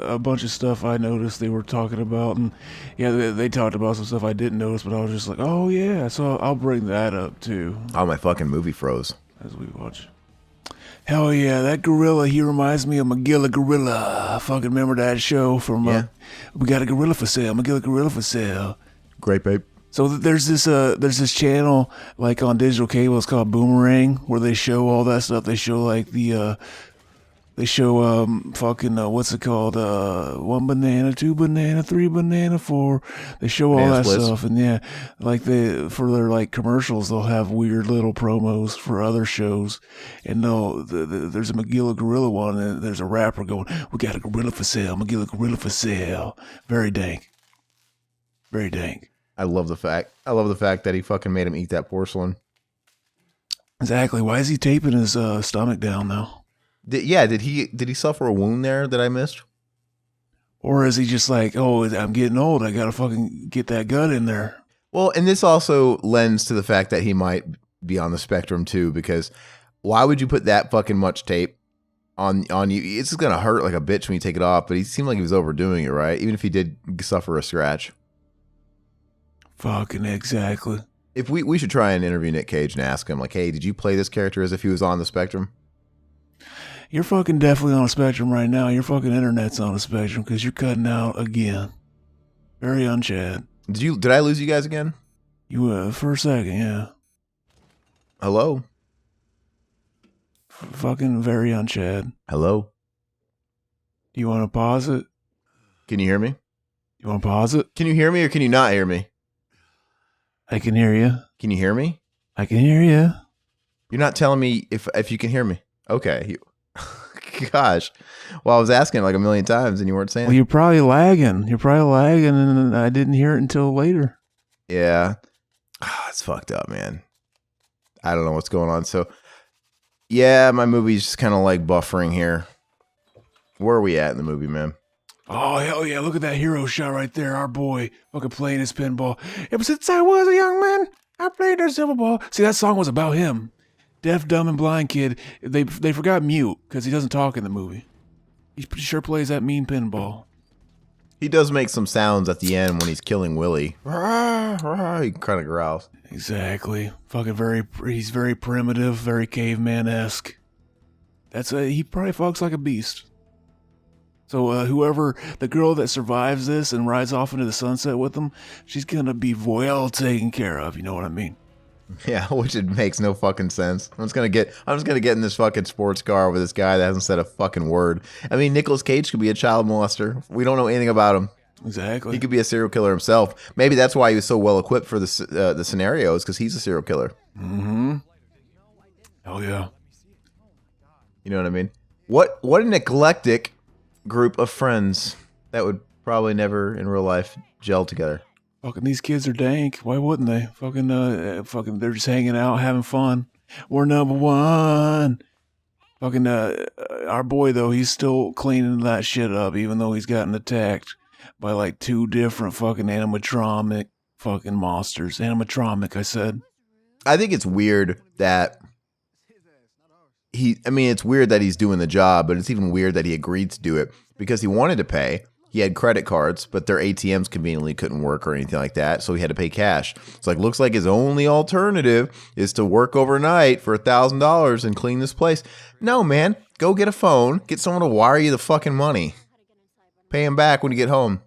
a bunch of stuff I noticed they were talking about, and yeah, they talked about some stuff I didn't notice, but I was just like, oh yeah, so I'll bring that up too. Oh, my fucking movie froze. As we watch. Hell yeah, that gorilla, he reminds me of Magilla Gorilla. I fucking remember that show from, we got a gorilla for sale, Magilla Gorilla for sale. Great, babe. So there's this channel like on digital cable. It's called Boomerang, where they show all that stuff. They show like what's it called? 1 banana, 2 banana, 3 banana, 4. They show all Banana that splits. stuff, and yeah, like for their like commercials, they'll have weird little promos for other shows, and there's a Magilla Gorilla one, and there's a rapper going, "We got a gorilla for sale, Magilla Gorilla for sale." Very dank. Very dank. I love the fact that he fucking made him eat that porcelain. Exactly. Why is he taping his stomach down though? Did he suffer a wound there that I missed? Or is he just like, oh, I'm getting old, I gotta fucking get that gut in there? Well, and this also lends to the fact that he might be on the spectrum too, because why would you put that fucking much tape on you? It's just gonna hurt like a bitch when you take it off, but he seemed like he was overdoing it, right? Even if he did suffer a scratch. Fucking exactly. If we should try and interview Nick Cage and ask him, like, hey, did you play this character as if he was on the spectrum? You're fucking definitely on a spectrum right now. Your fucking internet's on a spectrum because you're cutting out again. Very unchad. Did I lose you guys again? You for a second, yeah. Hello? Fucking very unchad. Hello? Do you want to pause it? Can you hear me? You want to pause it? Can you hear me or can you not hear me? I can hear you. Can you hear me? I can hear you. You're not telling me if you can hear me. Okay. Gosh. Well, I was asking like a million times and you weren't saying. Well, you're probably lagging, and I didn't hear it until later. Yeah. It's fucked up, man. I don't know what's going on. So, yeah, my movie's just kind of like buffering here. Where are we at in the movie, man? Oh, hell yeah, look at that hero shot right there. Our boy fucking playing his pinball. Ever since I was a young man, I played the silver ball. See, that song was about him. Deaf, dumb, and blind kid. They forgot mute because he doesn't talk in the movie. He sure plays that mean pinball. He does make some sounds at the end when he's killing Willy. He kind of growls. Exactly. He's very primitive, very caveman-esque. He probably fucks like a beast. So the girl that survives this and rides off into the sunset with him, she's gonna be well taken care of. You know what I mean? Yeah, which it makes no fucking sense. I'm just gonna get in this fucking sports car with this guy that hasn't said a fucking word. I mean, Nicolas Cage could be a child molester. We don't know anything about him. Exactly. He could be a serial killer himself. Maybe that's why he was so well equipped for the scenarios, because he's a serial killer. Mm-hmm. Hell yeah. You know what I mean? What an eclectic group of friends that would probably never in real life gel together. Fucking these kids are dank. Why wouldn't they? Fucking they're just hanging out, having fun. We're number one. Fucking our boy though, he's still cleaning that shit up, even though he's gotten attacked by like 2 different fucking animatronic fucking monsters. Animatronic, I said. I think it's weird that it's weird that he's doing the job, but it's even weird that he agreed to do it because he wanted to pay. He had credit cards, but their ATMs conveniently couldn't work or anything like that, so he had to pay cash. It's like, looks like his only alternative is to work overnight for $1,000 and clean this place. No, man, go get a phone, get someone to wire you the fucking money. Pay him back when you get home.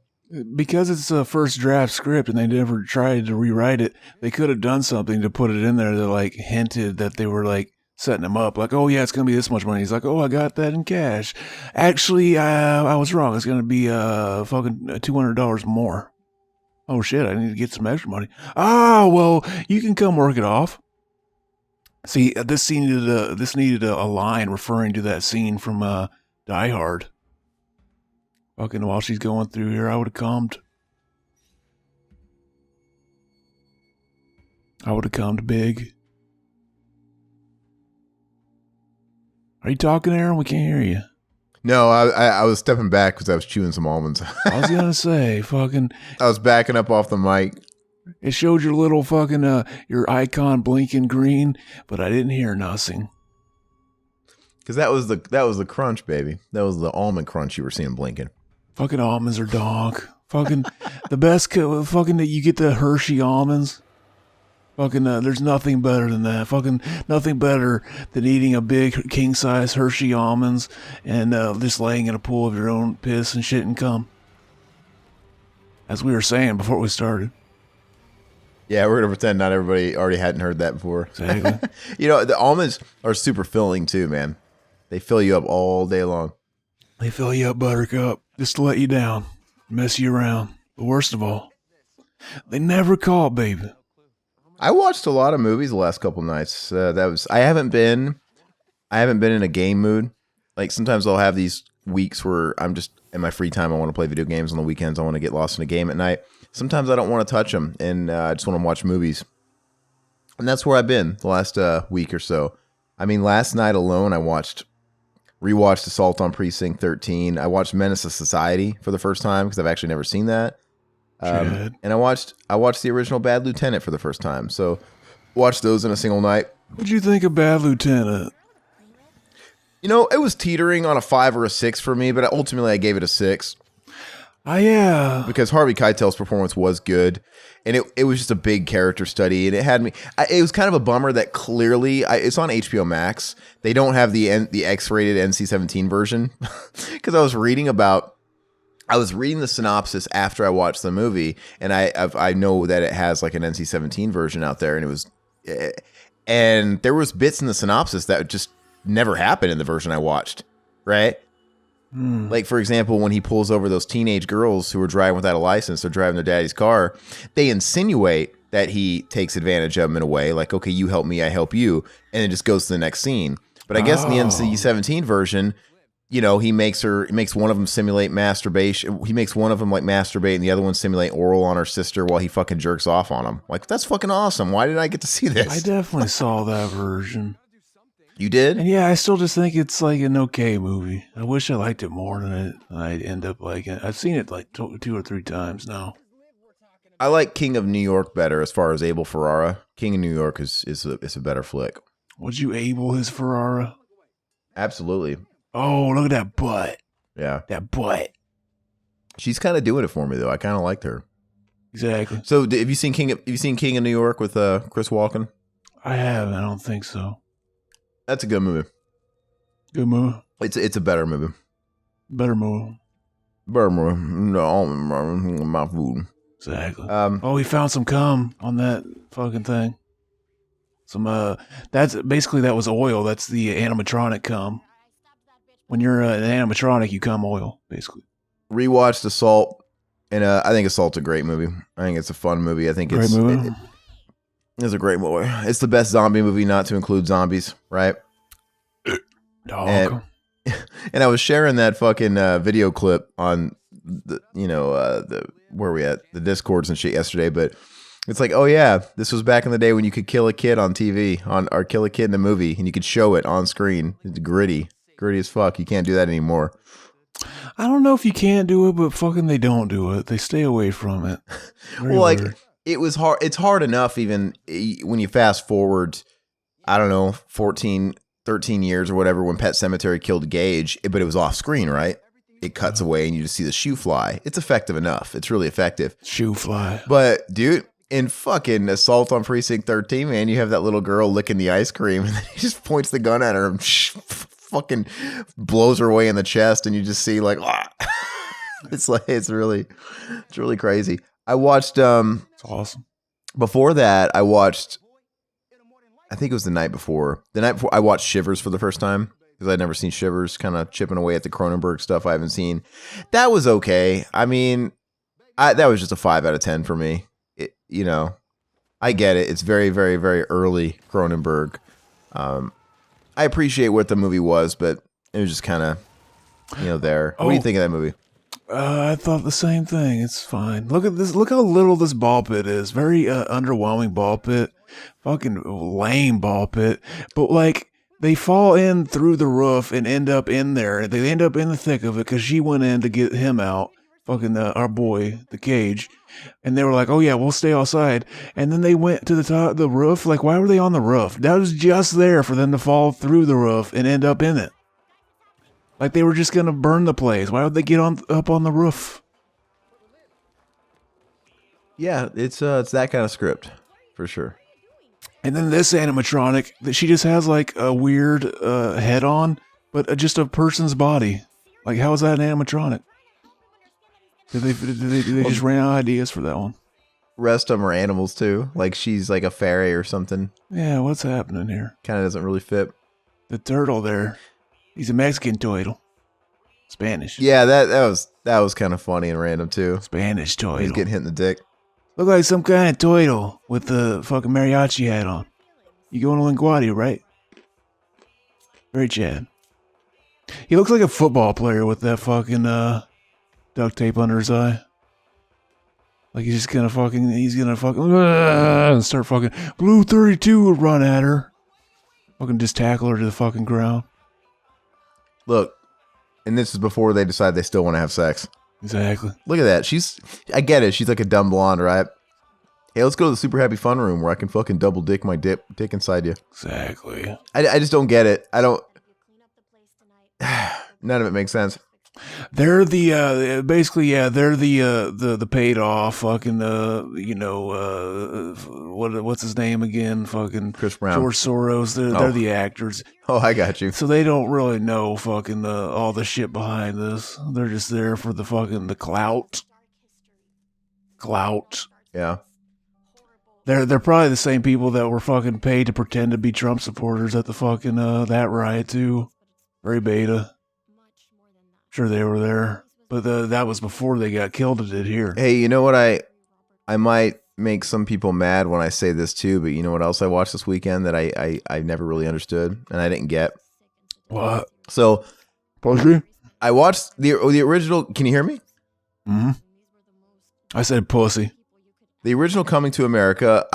Because it's a first draft script and they never tried to rewrite it, they could have done something to put it in there that like hinted that they were like setting him up, like, oh yeah, it's gonna be this much money. He's like, oh, I got that in cash. Actually, I was wrong. It's gonna be fucking $200 more. Oh shit, I need to get some extra money. Ah, well, you can come work it off. See, this needed a line referring to that scene from Die Hard. Fucking while she's going through here, I would have calmed. Big. Are you talking, Aaron? We can't hear you. No, I was stepping back because I was chewing some almonds. I was gonna say, fucking. I was backing up off the mic. It showed your little fucking your icon blinking green, but I didn't hear nothing. Because that was the crunch, baby. That was the almond crunch you were seeing blinking. Fucking almonds are donk. Fucking the best. Fucking that you get the Hershey almonds. Fucking there's nothing better than that. Fucking nothing better than eating a big king size Hershey almonds and just laying in a pool of your own piss and shit and cum. As we were saying before we started. Yeah, we're gonna pretend not everybody already hadn't heard that before. Exactly. You know, the almonds are super filling too, man. They fill you up all day long. They fill you up, Buttercup, just to let you down, mess you around. But worst of all, they never call, baby. I watched a lot of movies the last couple nights. I haven't been in a game mood. Like sometimes I'll have these weeks where I'm just in my free time. I want to play video games on the weekends. I want to get lost in a game at night. Sometimes I don't want to touch them, and I just want to watch movies. And that's where I've been the last week or so. I mean, last night alone, I rewatched Assault on Precinct 13. I watched Menace to Society for the first time because I've actually never seen that. And I watched the original Bad Lieutenant for the first time. So watched those in a single night. What'd you think of Bad Lieutenant? You know, it was teetering on a 5 or a 6 for me, but ultimately I gave it a 6. Yeah. Because Harvey Keitel's performance was good, and it was just a big character study, and it had me. It was kind of a bummer that clearly it's on HBO Max. They don't have the X-rated NC-17 version because I was reading the synopsis after I watched the movie, and I know that it has like an NC-17 version out there, and there was bits in the synopsis that just never happened in the version I watched, right? Like, for example, when he pulls over those teenage girls who are driving without a license, they're driving their daddy's car, they insinuate that he takes advantage of them in a way, like, okay, you help me, I help you, and it just goes to the next scene. But I guess in the NC-17 version, you know, he makes one of them simulate masturbation. He makes one of them like masturbate and the other one simulate oral on her sister while he fucking jerks off on him. Like, that's fucking awesome. Why did I get to see this? I definitely saw that version. You did? And yeah, I still just think it's like an okay movie. I wish I liked it more than I end up liking it. I've seen it like 2 or 3 times now. I like King of New York better as far as Abel Ferrara. King of New York is a better flick. Would you Abel his Ferrara? Absolutely. Oh, look at that butt. Yeah. That butt. She's kind of doing it for me though. I kind of liked her. Exactly. So, have you seen King of New York with Chris Walken? I haven't. I don't think so. That's a good movie. Good movie. It's a better movie. Better movie. Better movie. No, my food. Exactly. We found some cum on that fucking thing. Some that was oil. That's the animatronic cum. When you're an animatronic, you cum oil, basically. Rewatched Assault, and I think Assault's a great movie. I think it's a fun movie. I think it's a great movie. It's the best zombie movie not to include zombies, right? Dog. And I was sharing that fucking video clip on the where we at the Discords and shit yesterday, but it's like, oh yeah, this was back in the day when you could kill a kid on TV or kill a kid in a movie and you could show it on screen. It's gritty as fuck. You can't do that anymore. I don't know if you can't do it, but fucking they don't do it. They stay away from it. Well, like it was hard. It's hard enough even when you fast forward, I don't know, 14, 13 years or whatever when Pet Sematary killed Gage, but it was off screen, right? It cuts away and you just see the shoe fly. It's effective enough. It's really effective. Shoe fly. But dude, in fucking Assault on Precinct 13, man, you have that little girl licking the ice cream and then he just points the gun at her and fucking blows her away in the chest and you just see like, it's really crazy. I watched, it's awesome. Before that, I watched, I think it was the night before I watched Shivers for the first time because I'd never seen Shivers, kind of chipping away at the Cronenberg stuff I haven't seen. That was okay. I mean, that was just a 5 out of 10 for me. I get it. It's very, very, very early Cronenberg. I appreciate what the movie was, but it was just kind of, there. What do you think of that movie? I thought the same thing. It's fine. Look at this. Look how little this ball pit is. Very underwhelming ball pit. Fucking lame ball pit. But like they fall in through the roof and end up in there. They end up in the thick of it because she went in to get him out. Fucking our boy, the cage. And they were like, oh yeah, we'll stay outside. And then they went to the top of the roof. Like, why were they on the roof? That was just there for them to fall through the roof and end up in it. Like they were just going to burn the place. Why would they get up on the roof? Yeah, it's that kind of script, for sure. And then this animatronic, that she just has like a weird head on, but just a person's body. Like, how is that an animatronic? Did they just ran out of ideas for that one? Rest of them are animals too. Like she's like a fairy or something. Yeah, what's happening here? Kind of doesn't really fit. The turtle there, he's a Mexican turtle. Spanish. Yeah, that was kind of funny and random too. Spanish turtle. He's getting hit in the dick. Look like some kind of turtle with the fucking mariachi hat on. You going to LaGuardia, right? Very Chad. He looks like a football player with that fucking duct tape under his eye. Like he's gonna fucking and start fucking. Blue 32 would run at her. Fucking just tackle her to the fucking ground. Look, and this is before they decide they still want to have sex. Exactly. Look at that. I get it. She's like a dumb blonde, right? Hey, let's go to the super happy fun room where I can fucking double dick my dick inside you. Exactly. I just don't get it. I don't. None of it makes sense. They're the basically they're the paid off fucking what's his name again, fucking Chris Brown, George Soros. They're the actors. Oh, I got you. So they don't really know fucking all the shit behind this. They're just there for the fucking the clout. Yeah. They're probably the same people that were fucking paid to pretend to be Trump supporters at the fucking that riot too. Very beta. Sure they were there, but that was before they got killed at it here. Hey, you know what? I might make some people mad when I say this too, but you know what else I watched this weekend that I never really understood and I didn't get? What? So, Pussy? I watched the original. Can you hear me? Mm-hmm. I said pussy. The original Coming to America.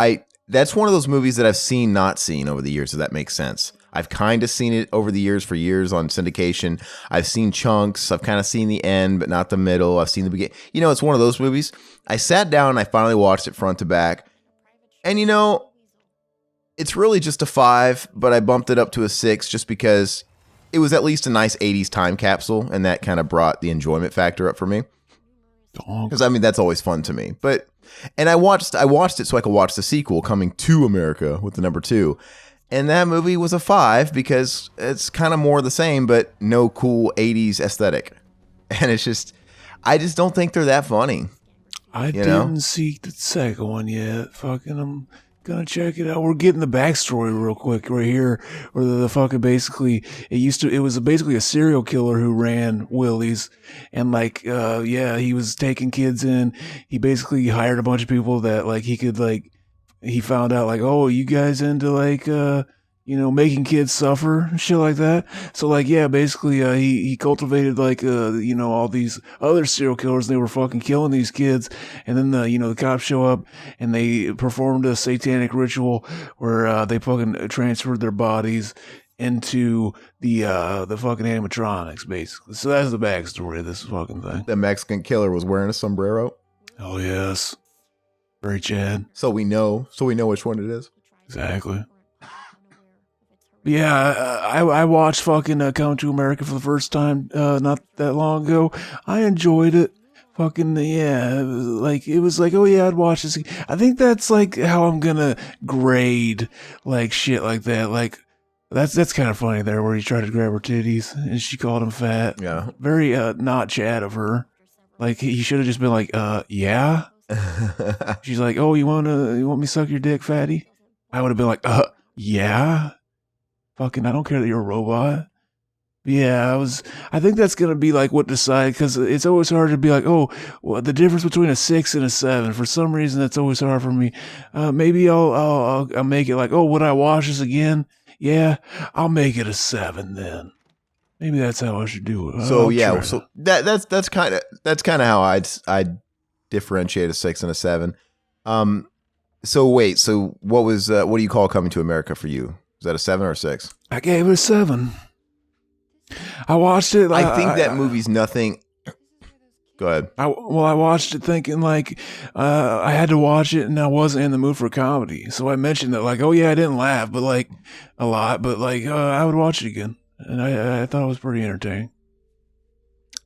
That's one of those movies that I've seen, not seen over the years. If that makes sense. I've kind of seen it over the years for years on syndication. I've seen chunks. I've kind of seen the end, but not the middle. I've seen the beginning. It's one of those movies. I sat down and I finally watched it front to back. And it's really just a 5, but I bumped it up to a 6 just because it was at least a nice 80s time capsule. And that kind of brought the enjoyment factor up for me. Because that's always fun to me. And I watched it so I could watch the sequel, Coming to America, with the number 2. And that movie was a 5 because it's kind of more the same, but no cool 80s aesthetic. And I just don't think they're that funny. I didn't see the second one yet. Fucking, I'm gonna check it out. We're getting the backstory real quick right here. Where the fucking basically, it was basically a serial killer who ran Willy's. And he was taking kids in. He basically hired a bunch of people that he could he found out oh, you guys into making kids suffer and shit like that. So basically he cultivated all these other serial killers. And they were fucking killing these kids. And then the cops show up and they performed a satanic ritual where they fucking transferred their bodies into the fucking animatronics basically. So that's the backstory of this fucking thing. The Mexican killer was wearing a sombrero. Oh yes. Very Chad. So we know which one it is. Exactly. Yeah, I watched fucking Coming to America for the first time not that long ago. I enjoyed it. Fucking yeah, it was oh yeah, I'd watch this. I think that's how I'm gonna grade shit like that. That's kind of funny there where he tried to grab her titties and she called him fat. Yeah. Very not Chad of her. He should have just been yeah. She's oh, you want me to suck your dick, fatty? I would have been yeah. Fucking, I don't care that you're a robot. Yeah, I think that's gonna be like what decide because it's always hard to be like, oh, well, the difference between a 6 and a 7. For some reason, that's always hard for me. Maybe I'll make it like, oh, would I watch this again? Yeah, I'll make it a 7 then. Maybe that's how I should do it. So I'll yeah, try so that. that's kind of how I'd differentiate a 6 and a 7. So wait, so what do you call Coming to America for you? Is that a 7 or a 6? I gave it a 7. I watched it. I think that movie's nothing. Go ahead. I watched it thinking like I had to watch it, and I wasn't in the mood for comedy. So I mentioned that like, oh yeah, I didn't laugh, but like a lot, but like I would watch it again, and I thought it was pretty entertaining.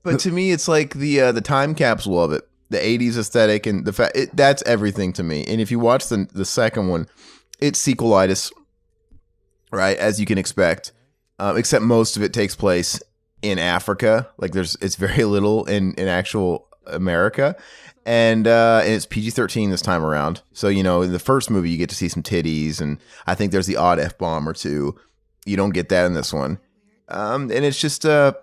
But to me, it's like the time capsule of it, the '80s aesthetic, and the fact that's everything to me. And if you watch the second one, it's sequelitis, right? As you can expect. Except most of it takes place in Africa. Like it's very little in actual America, and it's PG-13 this time around. So in the first movie you get to see some titties, and I think there's the odd F-bomb or two. You don't get that in this one, and it's just I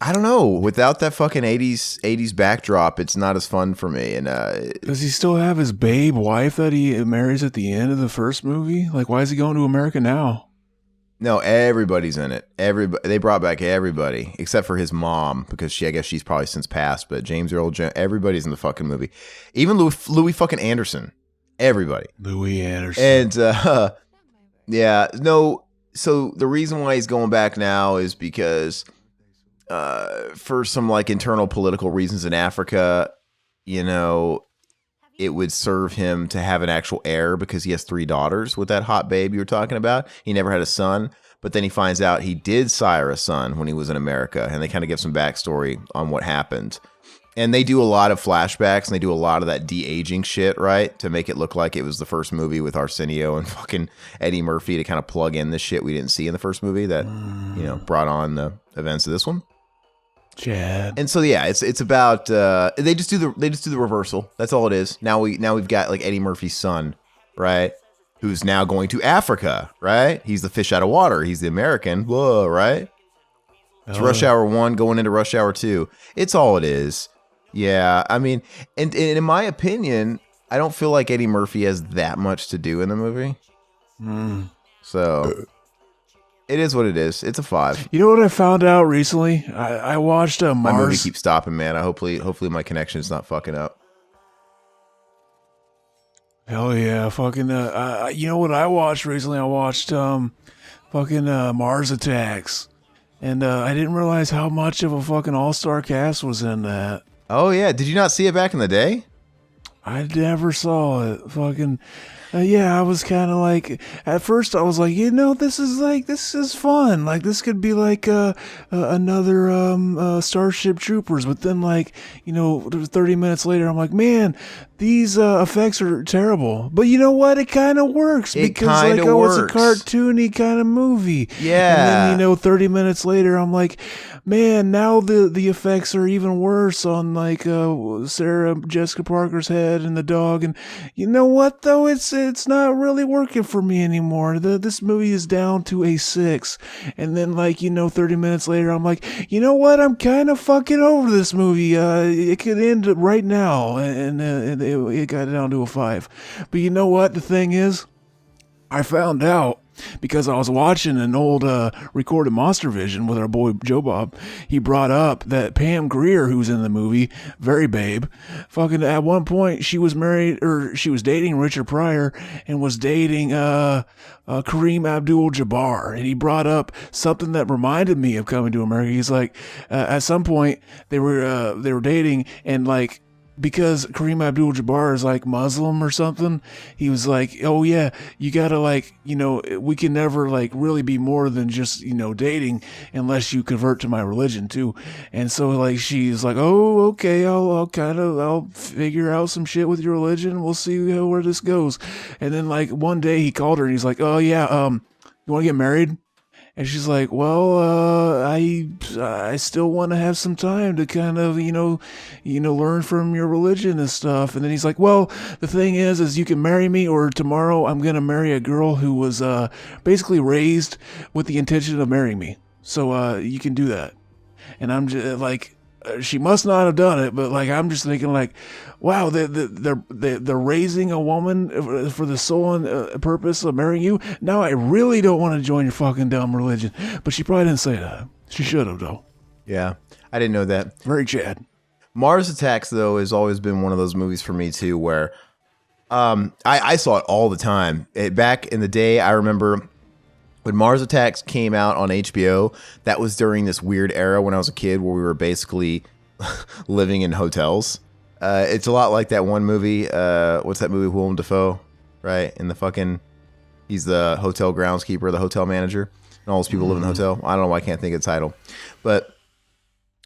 don't know. Without that fucking 80s backdrop, it's not as fun for me. And does he still have his babe wife that he marries at the end of the first movie? Like, why is he going to America now? No, everybody's in it. They brought back everybody except for his mom because I guess she's probably since passed. But James Earl Jones, everybody's in the fucking movie, even Louis fucking Anderson. Everybody, Louis Anderson, and yeah, no. So the reason why he's going back now is because for some like internal political reasons in Africa, it would serve him to have an actual heir because he has 3 daughters with that hot babe you were talking about. He never had a son, but then he finds out he did sire a son when he was in America, and they kind of give some backstory on what happened. And they do a lot of flashbacks, and they do a lot of that de-aging shit, right, to make it look like it was the first movie with Arsenio and fucking Eddie Murphy to kind of plug in the shit we didn't see in the first movie that, brought on the events of this one. Chad. And so yeah, it's about they just do the reversal. That's all it is. Now we've got like Eddie Murphy's son, right? Who's now going to Africa, right? He's the fish out of water. He's the American, whoa, right? It's Rush Hour 1 going into Rush Hour 2. It's all it is. Yeah, I mean, and in my opinion, I don't feel like Eddie Murphy has that much to do in the movie. So it is what it is. It's a 5. You know what I found out recently? I watched Mars. My movie keeps stopping, man. Hopefully my connection's not fucking up. Hell yeah, fucking. You know what I watched recently? I watched fucking Mars Attacks, and I didn't realize how much of a fucking all-star cast was in that. Oh yeah, did you not see it back in the day? I never saw it. Fucking. Yeah, I was kind of like, at first I was like, this is fun. Like, this could be like another Starship Troopers. But then, 30 minutes later, I'm like, man, these effects are terrible. But you know what? It kind of works because, it's a cartoony kind of movie. Yeah. And then, 30 minutes later, I'm like, man, now the effects are even worse on, Sarah Jessica Parker's head and the dog. And you know what, though? It's not really working for me anymore. This movie is down to a 6. And then 30 minutes later, I'm like, you know what? I'm kind of fucking over this movie. It could end right now. And it got down to a 5. But you know what? The thing is, I found out because I was watching an old recorded Monster Vision with our boy Joe Bob. He brought up that Pam Grier, who's in the movie, very babe, fucking at one point she was married, or she was dating Richard Pryor and was dating Kareem Abdul-Jabbar. And he brought up something that reminded me of Coming to America. He's like, at some point they were dating, and because Kareem Abdul-Jabbar is Muslim or something, he was like, oh yeah, you gotta we can never really be more than just, dating unless you convert to my religion too. And so she's like, oh, okay, I'll figure out some shit with your religion. We'll see where this goes. And then one day he called her and he's like, oh yeah, you want to get married? And she's like, well, I still want to have some time to kind of, learn from your religion and stuff. And then he's like, well, the thing is you can marry me, or tomorrow I'm going to marry a girl who was basically raised with the intention of marrying me. So you can do that. And I'm just like, she must not have done it, but like I'm just thinking like, wow, they're raising a woman for the sole and purpose of marrying you. Now I really don't want to join your fucking dumb religion. But she probably didn't say that. She should have though. Yeah, I didn't know that. Very Chad. Mars Attacks though has always been one of those movies for me too, where I saw it all the time. Back in the day, I remember when Mars Attacks came out on HBO, that was during this weird era when I was a kid where we were basically living in hotels. It's a lot like that one movie. What's that movie? Willem Dafoe, right? In the fucking, he's the hotel groundskeeper, the hotel manager, and all those people live in the hotel. I don't know why I can't think of the title. But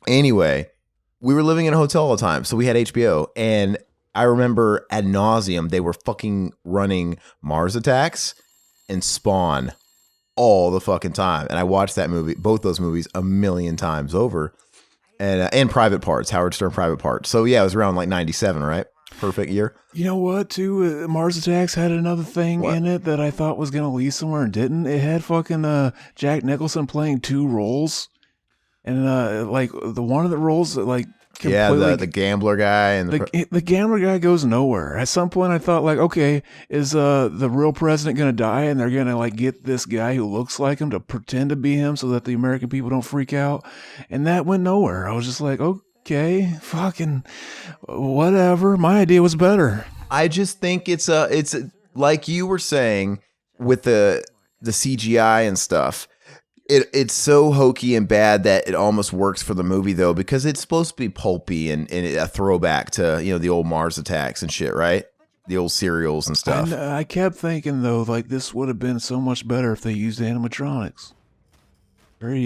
anyway, we were living in a hotel all the time, so we had HBO. And I remember ad nauseum, they were fucking running Mars Attacks and Spawn all the fucking time. And I watched that movie, both those movies, a million times over. And Private Parts, Howard Stern Private Parts. So yeah, it was around like 97, right? Perfect year. You know what, too? Mars Attacks had another thing in it that I thought was going to lead somewhere and didn't. It had fucking Jack Nicholson playing two roles. And like the one of the roles that like the gambler guy and the gambler guy goes nowhere. At some point I thought like, okay, is the real president gonna die and they're gonna like get this guy who looks like him to pretend to be him so that the American people don't freak out? And that went nowhere. I was just like, okay, fucking whatever. My idea was better. I just think it's like you were saying with the CGI and stuff. It's so hokey and bad that it almost works for the movie though, because it's supposed to be pulpy and a throwback to, the old Mars Attacks and shit, right? The old serials and stuff. I kept thinking though, like this would have been so much better if they used animatronics. Very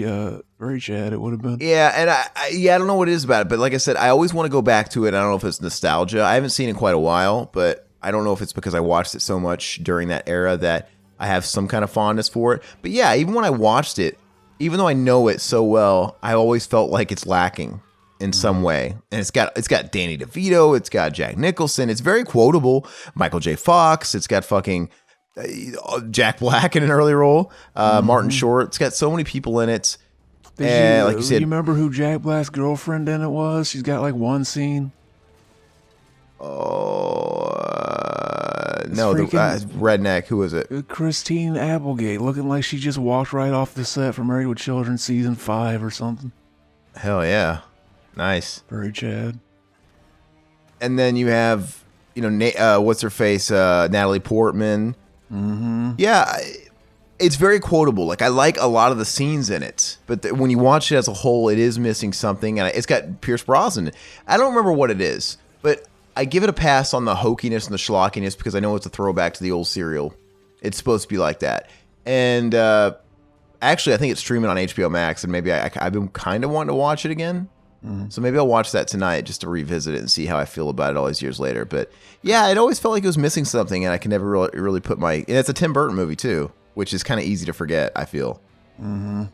Chad, it would have been. Yeah, and I don't know what it is about it, but like I said, I always want to go back to it. I don't know if it's nostalgia. I haven't seen it in quite a while, but I don't know if it's because I watched it so much during that era that I have some kind of fondness for it. But yeah, even when I watched it, even though I know it so well, I always felt like it's lacking in some way. And it's got Danny DeVito, it's got Jack Nicholson, it's very quotable. Michael J. Fox, it's got fucking Jack Black in an early role, Martin Short. It's got so many people in it. Like you said, you remember who Jack Black's girlfriend in it was? She's got like one scene. No, the redneck. Who was it? Christine Applegate, looking like she just walked right off the set from Married with Children season 5 or something. Hell yeah, nice. Very Chad. And then you have, what's her face, Natalie Portman. Mm-hmm. Yeah, it's very quotable. Like I like a lot of the scenes in it, but when you watch it as a whole, it is missing something. And it's got Pierce Brosnan. I don't remember what it is, but I give it a pass on the hokiness and the schlockiness because I know it's a throwback to the old serial. It's supposed to be like that. And actually, I think it's streaming on HBO Max, and maybe I've been kind of wanting to watch it again. Mm-hmm. So maybe I'll watch that tonight just to revisit it and see how I feel about it all these years later. But yeah, it always felt like it was missing something, and I can never really put my... And it's a Tim Burton movie, too, which is kind of easy to forget, I feel. Mm-hmm.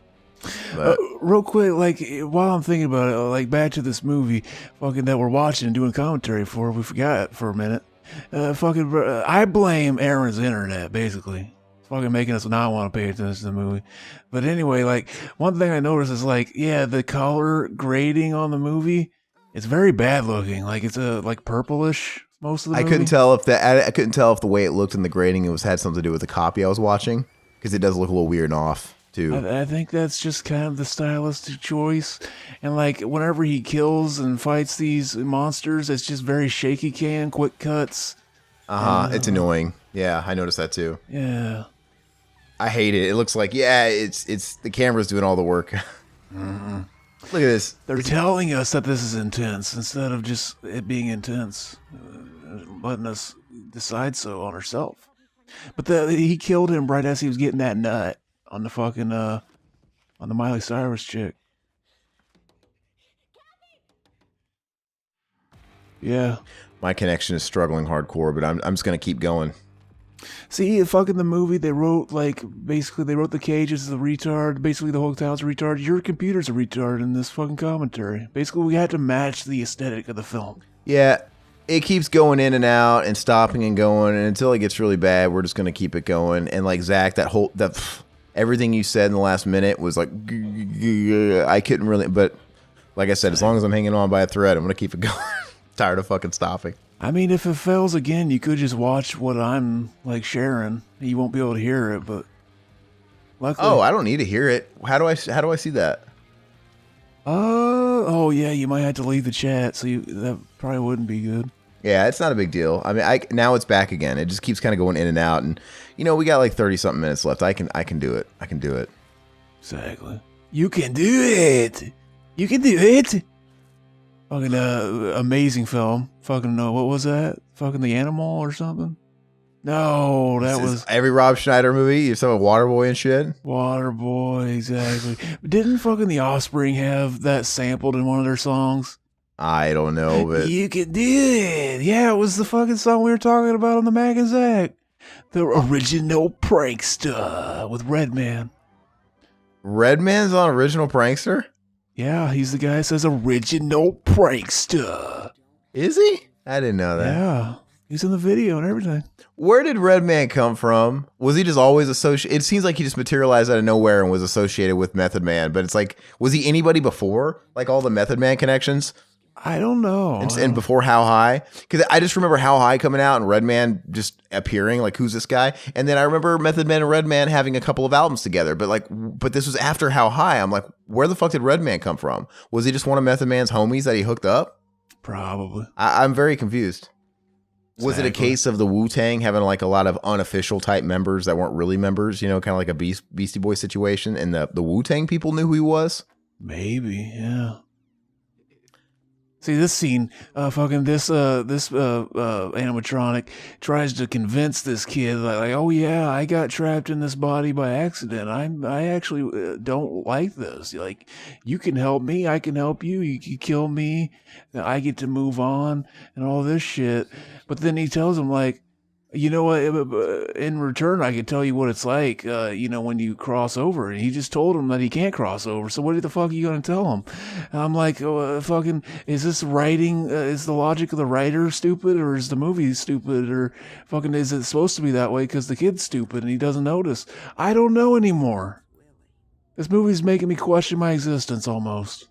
Real quick, like while I'm thinking about it, like back to this movie, fucking that we're watching and doing commentary for, we forgot for a minute. I blame Aaron's internet basically, fucking making us not want to pay attention to the movie. But anyway, like one thing I noticed is like, yeah, the color grading on the movie, it's very bad looking. Like it's like purplish most of the movie. I couldn't tell if the way it looked in the grading had something to do with the copy I was watching, because it does look a little weird and off. I think that's just kind of the stylistic choice. And like whenever he kills and fights these monsters, it's just very shaky cam, quick cuts. It's annoying. Yeah, I noticed that too. Yeah. I hate it. It looks like, it's the camera's doing all the work. Mm-hmm. Look at this. They're telling us that this is intense instead of just it being intense, letting us decide on ourselves. But he killed him right as he was getting that nut on the fucking on the Miley Cyrus chick. Yeah. My connection is struggling hardcore, but I'm just gonna keep going. See, fucking the movie, they wrote the Cage is a retard. Basically, the whole town's a retard. Your computer's a retard in this fucking commentary. Basically, we had to match the aesthetic of the film. Yeah, it keeps going in and out and stopping and going, and until it gets really bad, we're just gonna keep it going. And like Zach, everything you said in the last minute was like, I couldn't really, but like I said, as long as I'm hanging on by a thread, I'm going to keep it going. Tired of fucking stopping. I mean, if it fails again, you could just watch what I'm like sharing. You won't be able to hear it, but luckily. Oh, I don't need to hear it. How do I see that? Oh yeah, you might have to leave the chat, so that probably wouldn't be good. Yeah, it's not a big deal. I mean, now it's back again. It just keeps kind of going in and out, and we got like 30 something minutes left. I can do it. I can do it. Exactly. You can do it. You can do it. Fucking amazing film. Fucking what was that? Fucking The Animal or something? No, that was every Rob Schneider movie. You saw Waterboy and shit. Waterboy, exactly. Didn't fucking The Offspring have that sampled in one of their songs? I don't know, but you can do it. Yeah, it was the fucking song we were talking about on the Mag and Zach. The original prankster with Redman. Redman's on Original Prankster? Yeah, he's the guy that says original prankster. Is he? I didn't know that. Yeah, he's in the video and everything. Where did Redman come from? Was he just always associated? It seems like he just materialized out of nowhere and was associated with Method Man, but it's like, was he anybody before? Like all the Method Man connections? I don't know. And before How High? Because I just remember How High coming out and Redman just appearing, like, who's this guy? And then I remember Method Man and Redman having a couple of albums together, but this was after How High. I'm like, where the fuck did Redman come from? Was he just one of Method Man's homies that he hooked up? Probably. I'm very confused. Was Exactly. it a case of the Wu-Tang having like a lot of unofficial type members that weren't really members, kind of like a Beastie Boy situation, and the Wu-Tang people knew who he was? Maybe, yeah. See this scene, this animatronic tries to convince this kid like, oh yeah, I got trapped in this body by accident. I actually don't like this. Like, you can help me, I can help you. You can kill me, I get to move on, and all this shit. But then he tells him like, you know what? In return, I can tell you what it's like. When you cross over. And he just told him that he can't cross over. So what the fuck are you gonna tell him? And I'm like, fucking, is this writing? Is the logic of the writer stupid, or is the movie stupid, or fucking is it supposed to be that way because the kid's stupid and he doesn't notice? I don't know anymore. This movie's making me question my existence almost.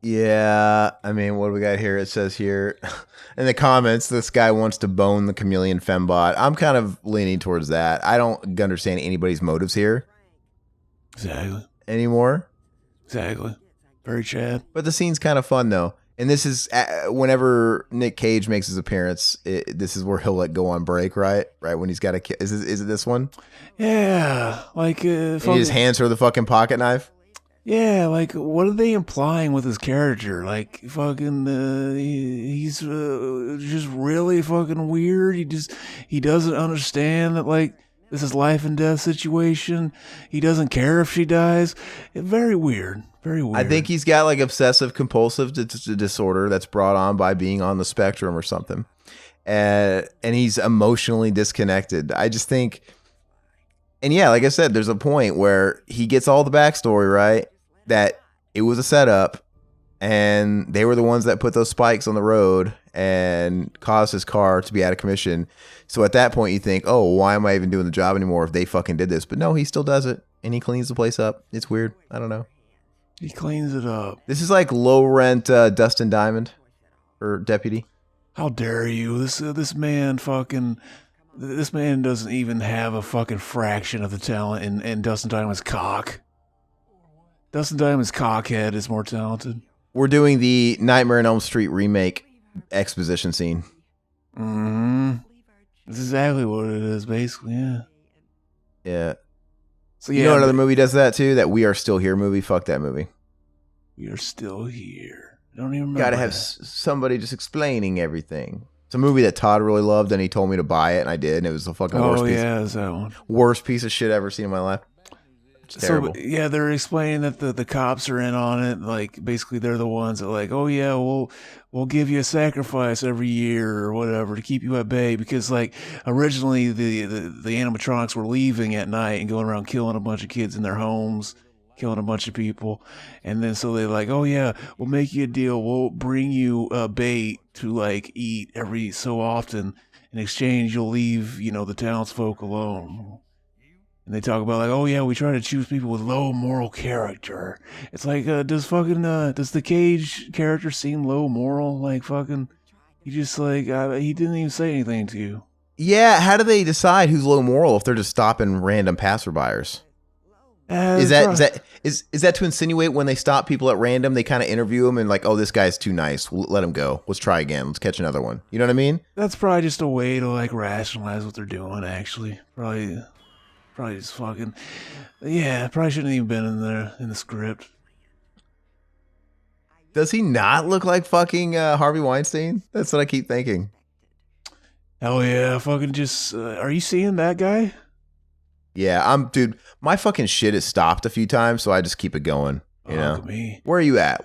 Yeah, I mean, what do we got here? It says here in the comments, this guy wants to bone the chameleon fembot. I'm kind of leaning towards that. I don't understand anybody's motives here. Exactly. Anymore. Exactly. Very Chad. But the scene's kind of fun, though. And this is whenever Nick Cage makes his appearance, this is where he'll go on break, right? Right when he's got a kid. Is it this one? Yeah. Like, he just hands her the fucking pocket knife. Yeah, like, what are they implying with his character? Like, fucking, he's just really fucking weird. He doesn't understand that, like, this is life and death situation. He doesn't care if she dies. Very weird. Very weird. I think he's got, like, obsessive compulsive disorder that's brought on by being on the spectrum or something. And he's emotionally disconnected. I just think, and yeah, like I said, there's a point where he gets all the backstory, right? That it was a setup and they were the ones that put those spikes on the road and caused his car to be out of commission. So at that point you think, oh, why am I even doing the job anymore if they fucking did this? But no, he still does it and he cleans the place up. It's weird. I don't know. He cleans it up. This is like low rent Dustin Diamond or Deputy. How dare you? This man doesn't even have a fucking fraction of the talent in Dustin Diamond's cock. Dustin Diamond's cockhead is more talented. We're doing the Nightmare on Elm Street remake exposition scene. Mm-hmm. That's exactly what it is, basically, yeah. Yeah. So yeah, you know another movie does that too? That We Are Still Here movie? Fuck that movie. We Are Still Here. I don't even remember. Gotta have somebody just explaining everything. It's a movie that Todd really loved and he told me to buy it and I did, and it was the fucking is that one. Worst piece of shit I've ever seen in my life. It's terrible. So yeah, they're explaining that the cops are in on it. Like, basically they're the ones that like, oh yeah, we'll give you a sacrifice every year or whatever to keep you at bay, because like originally the animatronics were leaving at night and going around killing a bunch of kids in their homes, killing a bunch of people, and then so they're like, oh yeah, we'll make you a deal, we'll bring you bait to like eat every so often. In exchange, you'll leave the townsfolk alone. And they talk about like, oh yeah, we try to choose people with low moral character. It's like, does the Cage character seem low moral? Like fucking, he just like, he didn't even say anything to you. Yeah, how do they decide who's low moral if they're just stopping random passerbyers? Is that to insinuate when they stop people at random, they kind of interview them and like, oh, this guy's too nice, we'll let him go. Let's try again. Let's catch another one. You know what I mean? That's probably just a way to like rationalize what they're doing. Actually, probably just fucking, yeah. Probably shouldn't have even been in the script. Does he not look like fucking Harvey Weinstein? That's what I keep thinking. Hell yeah, fucking just. Are you seeing that guy? Yeah, dude. My fucking shit has stopped a few times, so I just keep it going. You know? Look at me. Where are you at?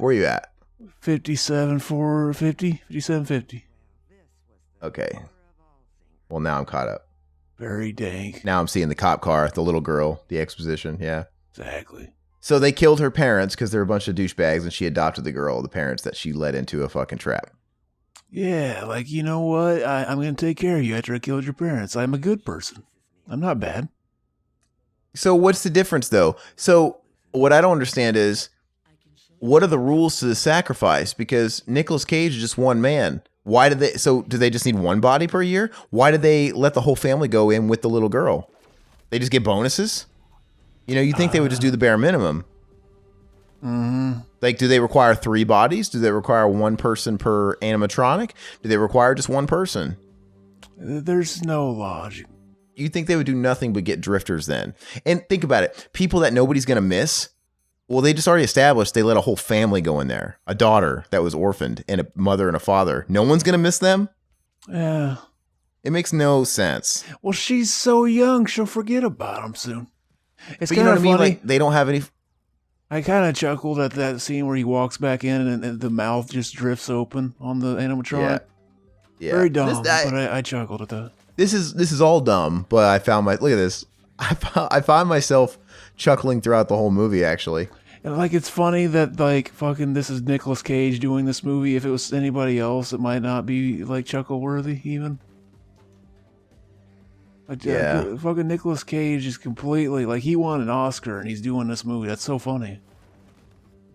5750. Okay. Well, now I'm caught up. Very dank. Now I'm seeing the cop car, the little girl, the exposition. Yeah. Exactly. So they killed her parents because they're a bunch of douchebags, and she adopted the parents that she led into a fucking trap. Yeah, like, you know what? I'm going to take care of you after I killed your parents. I'm a good person. I'm not bad. So what's the difference, though? So what I don't understand is, what are the rules to the sacrifice? Because Nicolas Cage is just one man. Do they just need one body per year? Why did they let the whole family go in with the little girl? They just get bonuses? You know, you think they would just do the bare minimum. Mm-hmm. Like, do they require 3 bodies? Do they require 1 person per animatronic? Do they require just 1 person? There's no logic. You think they would do nothing but get drifters then? And think about it. People that nobody's going to miss, well, they just already established they let a whole family go in there. A daughter that was orphaned and a mother and a father. No one's going to miss them? Yeah. It makes no sense. Well, she's so young, she'll forget about them soon. It's but you know what I mean? funny. Like, they don't have any... I kind of chuckled at that scene where he walks back in and the mouth just drifts open on the animatronic. Yeah. Very dumb, but I chuckled at that. This is all dumb, but I found look at this. I found myself chuckling throughout the whole movie, actually. And like, it's funny that like fucking this is Nicolas Cage doing this movie. If it was anybody else, it might not be like chuckle worthy even. Like, yeah, fucking Nicolas Cage is completely like, he won an Oscar and he's doing this movie. That's so funny.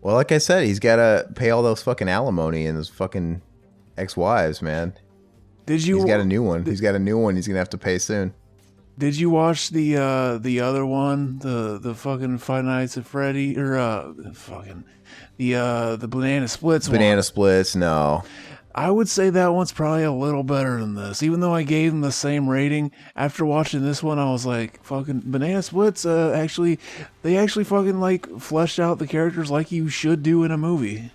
Well, like I said, he's got to pay all those fucking alimony and those fucking ex-wives, man. He's got a new one. He's got a new one he's going to have to pay soon. Did you watch the other one, the fucking Five Nights at Freddy, or the Banana Splits one? Banana Splits, no. I would say that one's probably a little better than this. Even though I gave them the same rating, after watching this one, I was like, fucking Banana Splits, they actually fucking like fleshed out the characters like you should do in a movie.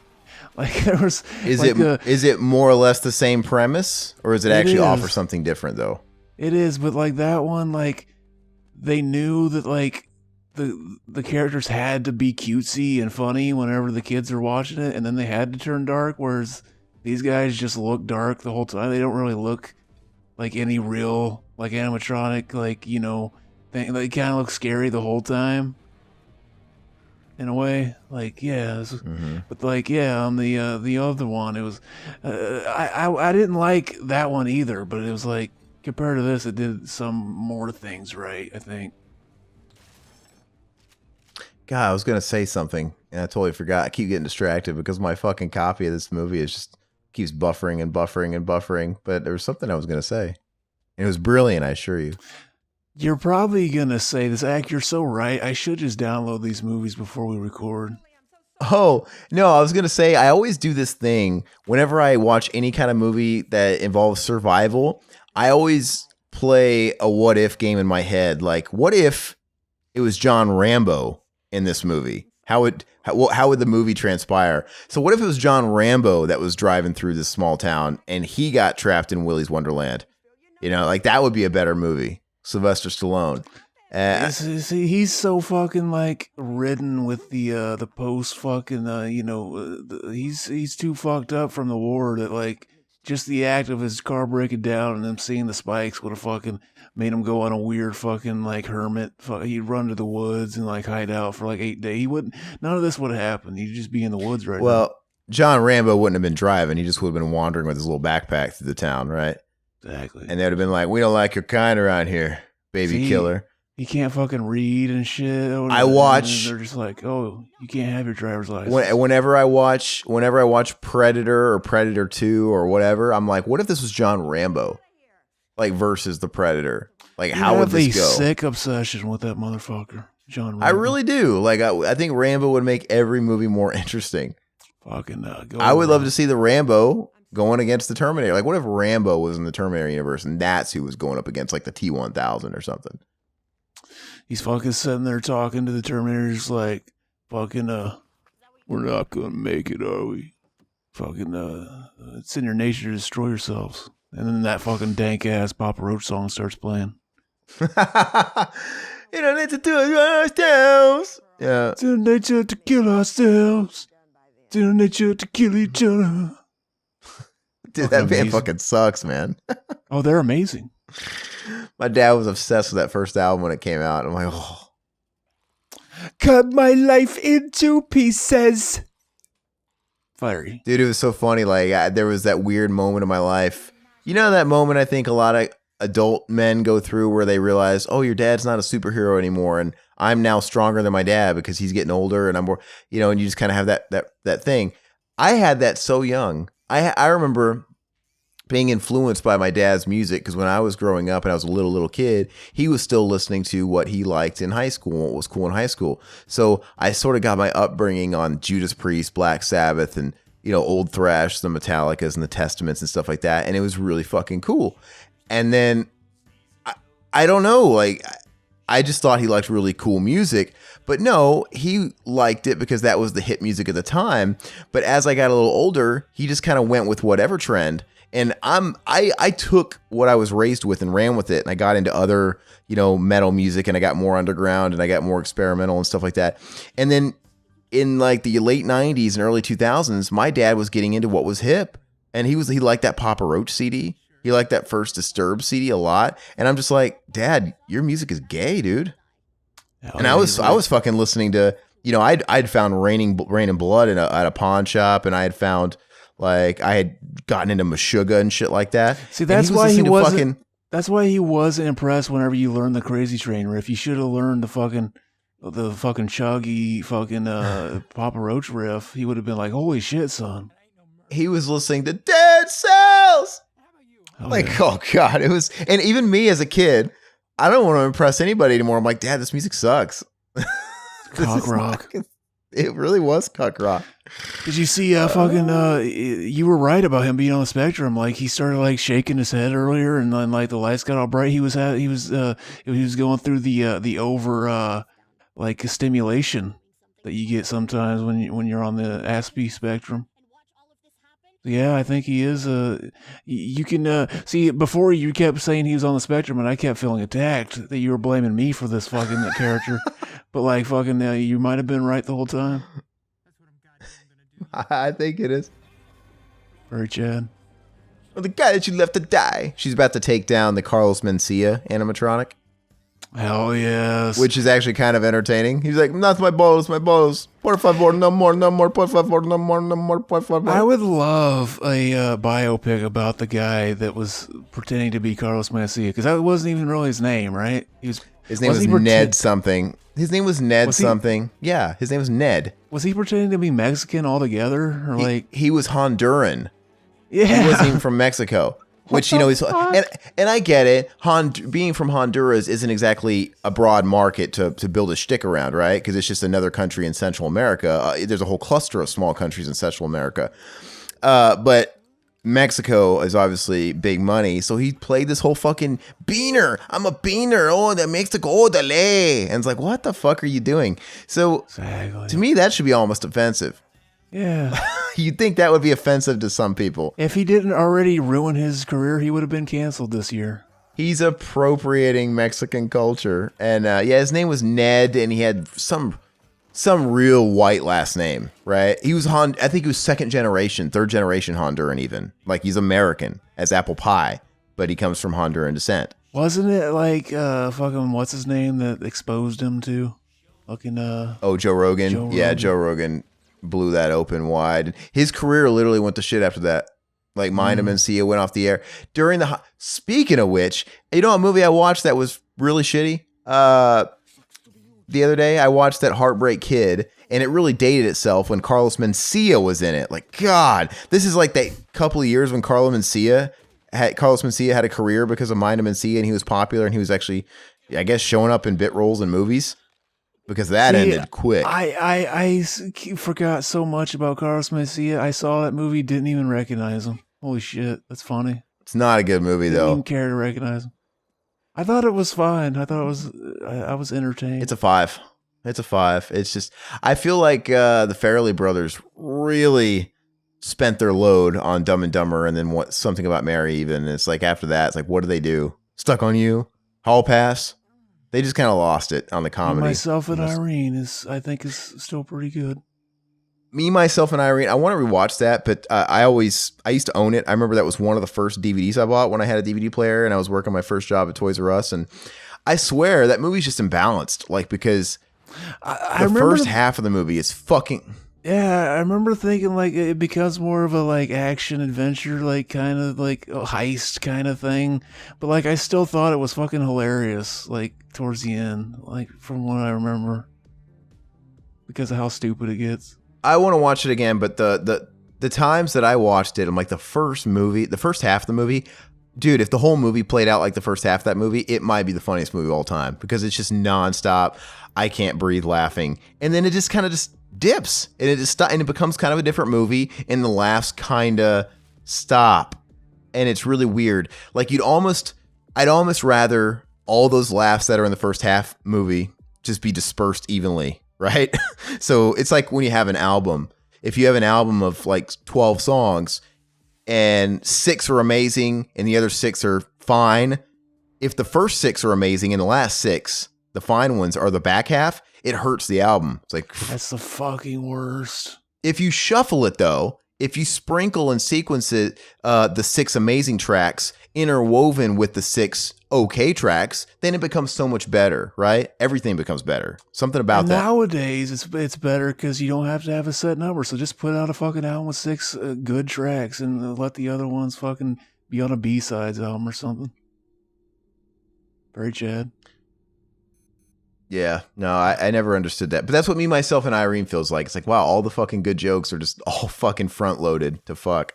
Like, there was is it more or less the same premise, or is it actually offer something different though? It is, but like that one, like they knew that like the characters had to be cutesy and funny whenever the kids are watching it, and then they had to turn dark, whereas these guys just look dark the whole time. They don't really look like any real like animatronic, like, you know, thing. They kind of look scary the whole time. In a way, like, yeah, but like, yeah, on the other one, it was, I didn't like that one either, but it was like, compared to this, it did some more things right, I think. God, I was gonna say something and I totally forgot. I keep getting distracted because my fucking copy of this movie is just keeps buffering and buffering and buffering. But there was something I was gonna say, and it was brilliant, I assure you. You're probably gonna say this, you're so right. I should just download these movies before we record. Oh, no, I was going to say, I always do this thing whenever I watch any kind of movie that involves survival. I always play a what if game in my head. Like, what if it was John Rambo in this movie? How would the movie transpire? So what if it was John Rambo that was driving through this small town and he got trapped in Willy's Wonderland? You know, like, that would be a better movie. Sylvester Stallone. He's so fucking like ridden with the post fucking he's too fucked up from the war that like just the act of his car breaking down and them seeing the spikes would have fucking made him go on a weird fucking like hermit. He'd run to the woods and like hide out for like 8 days. None of this would have happened. He'd just be in the woods right now. Well, John Rambo wouldn't have been driving. He just would have been wandering with his little backpack through the town, right? Exactly. And they would have been like, "We don't like your kind around here, baby killer." he can't fucking read and shit. I watch. And they're just like, oh, you can't have your driver's license. Whenever I watch Predator or Predator 2 or whatever, I'm like, what if this was John Rambo, like versus the Predator? Like, how would this go? Sick obsession with that motherfucker, John Rambo. I really do. Like, I think Rambo would make every movie more interesting. Fucking I would love to see the Rambo going against the Terminator. Like, what if Rambo was in the Terminator universe and that's who was going up against, like, the T-1000 or something? He's fucking sitting there talking to the Terminator, just like, fucking, we're not gonna make it, are we? Fucking, it's in your nature to destroy yourselves. And then that fucking dank-ass Papa Roach song starts playing. You don't need to do it ourselves. Yeah. It's in nature to kill ourselves. It's in nature to kill each other. Dude, that band fucking sucks, man. Oh, they're amazing. My dad was obsessed with that first album when it came out. I'm like, oh. Cut my life into pieces. Fiery. Dude, it was so funny. Like, there was that weird moment in my life. You know that moment I think a lot of adult men go through where they realize, oh, your dad's not a superhero anymore, and I'm now stronger than my dad because he's getting older and I'm more, and you just kind of have that thing. I had that so young. I remember being influenced by my dad's music because when I was growing up and I was a little kid, he was still listening to what he liked in high school, what was cool in high school. So I sort of got my upbringing on Judas Priest, Black Sabbath, and old thrash, the Metallicas and the Testaments and stuff like that, and it was really fucking cool. And then I don't know, like I just thought he liked really cool music, but no, he liked it because that was the hit music at the time. But as I got a little older, he just kind of went with whatever trend. And I took what I was raised with and ran with it, and I got into other, metal music, and I got more underground, and I got more experimental and stuff like that. And then in like the late 90s and early 2000s, my dad was getting into what was hip, and he liked that Papa Roach CD. He liked that first Disturbed CD a lot, and I'm just like, Dad, your music is gay, dude. And I was fucking listening to, I'd found Rain and Blood at a pawn shop, and I had found. Like, I had gotten into Meshuggah and shit like that. See, that's why he wasn't. That's why he wasn't impressed whenever you learned the Crazy Train riff. You should have learned the fucking chuggy fucking Papa Roach riff. He would have been like, "Holy shit, son!" He was listening to Dead Cells. Yeah. Oh god, it was. And even me as a kid, I don't want to impress anybody anymore. I'm like, Dad, this music sucks. Cock rock. It really was cuck rock. Did you see you were right about him being on the spectrum. Like, he started like shaking his head earlier, and then like the lights got all bright. He was going through the over like stimulation that you get sometimes when you're on the Aspie spectrum. Yeah, I think he is. You can see, before you kept saying he was on the spectrum, and I kept feeling attacked that you were blaming me for this fucking character. But like fucking, you might have been right the whole time. I think it is. Very Chad. Well, the guy that you left to die. She's about to take down the Carlos Mencia animatronic. Hell yes. Which is actually kind of entertaining. He's like, not my balls. Por favor, no more, por favor, no more, por favor. I would love a biopic about the guy that was pretending to be Carlos Mencia, because that wasn't even really his name, right? His name was Ned something. His name was Ned something. Yeah, his name was Ned. Was he pretending to be Mexican altogether? Or he was Honduran. Yeah. He wasn't even from Mexico. Which, is, and I get it. Being from Honduras isn't exactly a broad market to build a shtick around, right? Because it's just another country in Central America. There's a whole cluster of small countries in Central America. But Mexico is obviously big money. So he played this whole fucking beaner. I'm a beaner. Oh, the Mexico, oh, dale. And it's like, what the fuck are you doing? So exactly. To me, that should be almost offensive. Yeah. You'd think that would be offensive to some people. If he didn't already ruin his career, he would have been canceled this year. He's appropriating Mexican culture. And his name was Ned, and he had some real white last name, right? He was I think he was third generation Honduran even. Like, he's American as apple pie, but he comes from Honduran descent. Wasn't it like fucking what's his name that exposed him to? Fucking Joe Rogan? Yeah, Joe Rogan blew that open wide. His career literally went to shit after that. Like, Mind of Mencia went off the air. Speaking of which, a movie I watched that was really shitty? The other day I watched that Heartbreak Kid, and it really dated itself when Carlos Mencia was in it. Like, God, this is like that couple of years when Carlos Mencia had a career because of Mind of Mencia, and he was popular, and he was actually, I guess, showing up in bit roles in movies because that ended quick. I forgot so much about Carlos Mencia. I saw that movie, didn't even recognize him. Holy shit, that's funny. It's not a good movie, Didn't though. even care to recognize him. I thought it was fine. I thought it was. I was entertained. It's a 5. It's a 5. It's just, I feel like the Farrelly brothers really spent their load on Dumb and Dumber, and then Something About Mary. Even it's like after that, it's like, what do they do? Stuck on You, Hall Pass. They just kind of lost it on the comedy. Myself and Irene I think is still pretty good. Me, Myself, and Irene. I want to rewatch that, but I used to own it. I remember that was one of the first DVDs I bought when I had a DVD player, and I was working my first job at Toys R Us. And I swear that movie's just imbalanced, like because the first half of the movie is fucking. Yeah, I remember thinking like it becomes more of a like action adventure, like kind of like a heist kind of thing. But like I still thought it was fucking hilarious, like towards the end, like from what I remember, because of how stupid it gets. I want to watch it again, but the times that I watched it, I'm like the first half of the movie, dude, if the whole movie played out like the first half of that movie, it might be the funniest movie of all time because it's just nonstop. I can't breathe laughing. And then it just kind of just dips and it becomes kind of a different movie and the laughs kind of stop. And it's really weird. Like I'd almost rather all those laughs that are in the first half movie just be dispersed evenly. Right? So it's like when you have an album. If you have an album of like 12 songs and 6 are amazing and the other 6 are fine, if the first 6 are amazing and the last 6, the fine ones, are the back half, it hurts the album. It's like, that's the fucking worst. If you shuffle it though, if you sprinkle and sequence it, the 6 amazing tracks interwoven with the 6 okay tracks, then it becomes so much better, right? Everything becomes better. Something about that. Nowadays, it's better because you don't have to have a set number. So just put out a fucking album with 6 good tracks and let the other ones fucking be on a B-sides album or something. Very Chad. Yeah, no, I never understood that. But that's what Me, Myself, and Irene feels like. It's like, wow, all the fucking good jokes are just all fucking front-loaded to fuck.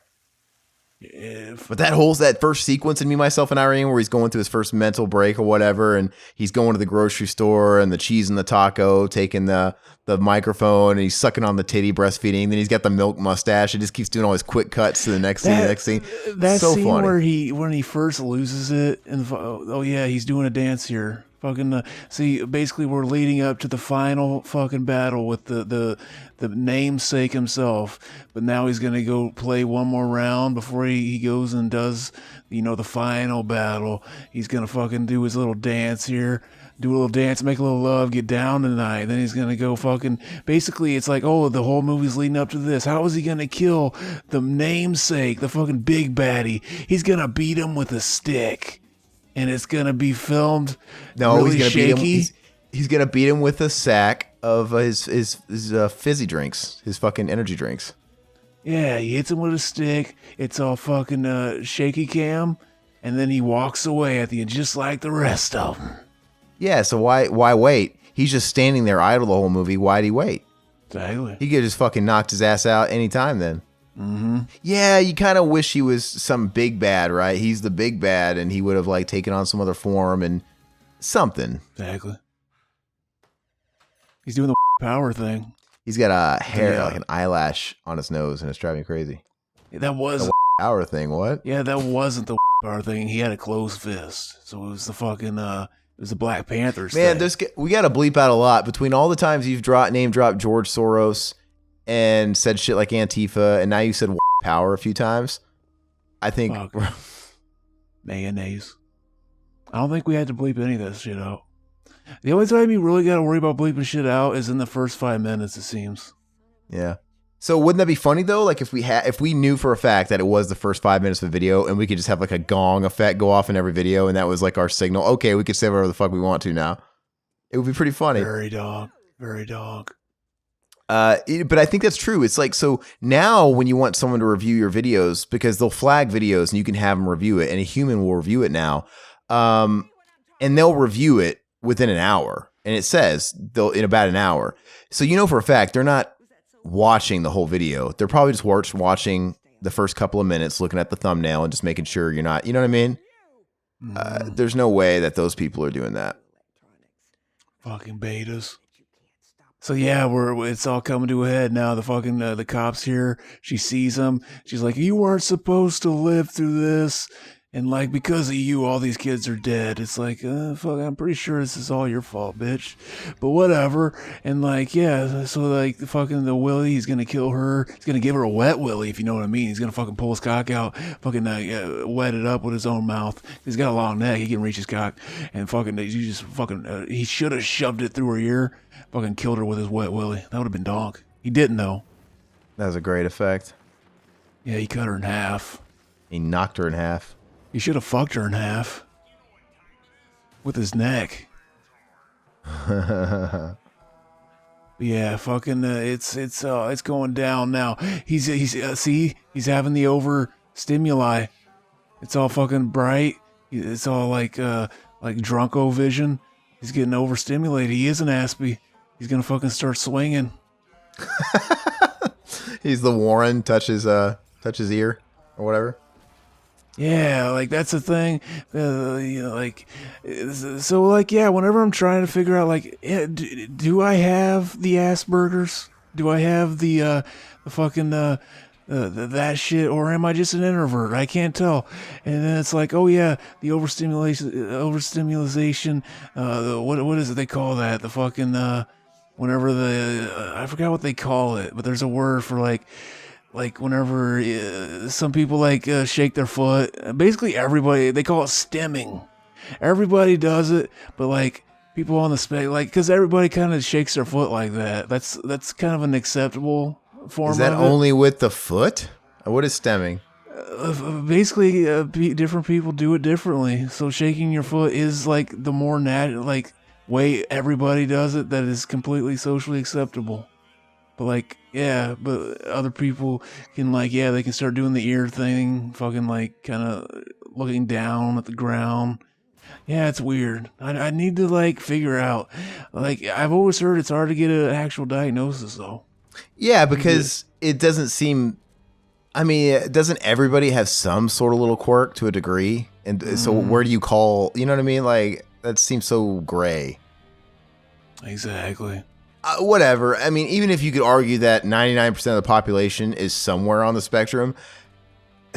But that first sequence in Me, Myself, and Irene where he's going through his first mental break or whatever, and he's going to the grocery store and the cheese and the taco, taking the microphone, and he's sucking on the titty, breastfeeding. Then he's got the milk mustache. It just keeps doing all his quick cuts to the next scene. That so scene funny. when he first loses it, and oh yeah, he's doing a dance here. Fucking see, basically we're leading up to the final fucking battle with the namesake himself, but now he's gonna go play one more round before he goes and does the final battle. He's gonna fucking do his little dance here, do a little dance, make a little love, get down tonight. Then he's gonna go fucking. Basically, it's like, oh, the whole movie's leading up to this. How is he gonna kill the namesake, the fucking big baddie? He's gonna beat him with a stick. And it's gonna be filmed. No, really he's gonna shaky. beat him. He's gonna beat him with a sack of his fizzy drinks, his fucking energy drinks. Yeah, he hits him with a stick. It's all fucking shaky cam, and then he walks away at the end, just like the rest of them. Yeah, so why wait? He's just standing there idle the whole movie. Why'd he wait? Exactly. He could have just fucking knocked his ass out anytime then. Mm-hmm. Yeah, you kind of wish he was some big bad, right? He's the big bad, and he would have like taken on some other form and something. Exactly. He's doing the power thing. He's got a hair, like an eyelash on his nose, and it's driving me crazy. That was the power thing. What? Yeah, that wasn't the power thing. He had a closed fist, so it was the fucking it was the Black Panthers. Man, thing. we got to bleep out a lot between all the times you've name dropped George Soros and said shit like Antifa, and now you said power a few times. I think mayonnaise. I don't think we had to bleep any of that shit out. The only time you really got to worry about bleeping shit out is in the first 5 minutes, it seems. Yeah. So wouldn't that be funny though? Like if we knew for a fact that it was the first 5 minutes of the video, and we could just have like a gong effect go off in every video, and that was like our signal. Okay, we could say whatever the fuck we want to now. It would be pretty funny. Very dog. Very dog. But I think that's true. It's like, so now when you want someone to review your videos, because they'll flag videos and you can have them review it, and a human will review it now. And they'll review it within an hour, and it says they'll in about an hour. So you know for a fact they're not watching the whole video. They're probably just watching the first couple of minutes, looking at the thumbnail and just making sure you're not, you know what I mean? There's no way that those people are doing that. Fucking betas. So yeah, it's all coming to a head now. The fucking the cops here. She sees him. She's like, "You weren't supposed to live through this, and like because of you, all these kids are dead." It's like, fuck, I'm pretty sure this is all your fault, bitch. But whatever. And like, yeah, so like the Willy, he's gonna kill her. He's gonna give her a wet Willy, if you know what I mean. He's gonna fucking pull his cock out, fucking wet it up with his own mouth. He's got a long neck. He can reach his cock, and fucking he should have shoved it through her ear. Fucking killed her with his wet Willy. That would have been donk. He didn't though. That was a great effect. Yeah, he cut her in half. He knocked her in half. He should have fucked her in half with his neck. Yeah, fucking it's going down now. He's having the overstimuli. It's all fucking bright. It's all like drunko vision. He's getting overstimulated. He is an Aspie. He's gonna fucking start swinging. He's the Warren. Touch his ear or whatever. Yeah, like that's the thing. Whenever I'm trying to figure out, like, do I have the Asperger's? Do I have the fucking that shit, or am I just an introvert? I can't tell. And then it's like, oh yeah, the overstimulation. What is it they call that? The fucking whenever I forgot what they call it, but there's a word for like whenever some people shake their foot. Basically everybody, they call it stimming. Everybody does it, but like people on the spec, like, because everybody kind of shakes their foot like that. That's kind of an acceptable form. Is that of it. only with the foot? What is stemming? Basically, different people do it differently. So shaking your foot is like the more way everybody does it that is completely socially acceptable. But like, yeah, but other people can they can start doing the ear thing, fucking like kind of looking down at the ground. Yeah, it's weird. I need to figure out. Like, I've always heard it's hard to get an actual diagnosis though. Yeah, because it doesn't seem. I mean, doesn't everybody have some sort of little quirk to a degree? And so where do you call, you know what I mean? Like, that seems so gray. Exactly. Whatever. I mean, even if you could argue that 99% of the population is somewhere on the spectrum,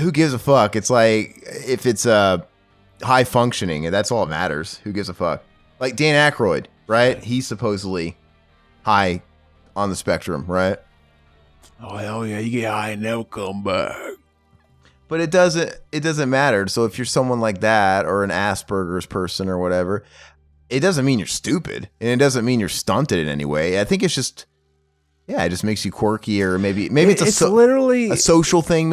who gives a fuck? It's like, if it's high functioning, and that's all that matters. Who gives a fuck? Like Dan Aykroyd, right? He's supposedly high on the spectrum, right? Oh hell yeah, you get high and never come back. But it doesn't matter. So if you're someone like that, or an Asperger's person or whatever, it doesn't mean you're stupid, and it doesn't mean you're stunted in any way. I think it's just, it just makes you quirky, or maybe it's literally a social thing,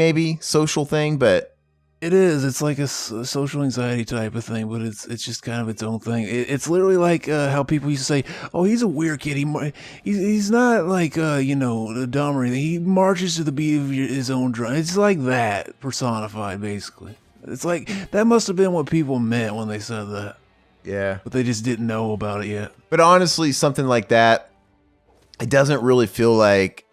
but it is. It's like a social anxiety type of thing, but it's just kind of its own thing. It's literally like how people used to say, "Oh, he's a weird kid. He's not like dumb or anything. He marches to the beat of his own drum." It's like that personified, basically. It's like that must have been what people meant when they said that. Yeah, but they just didn't know about it yet. But honestly, something like that, it doesn't really feel like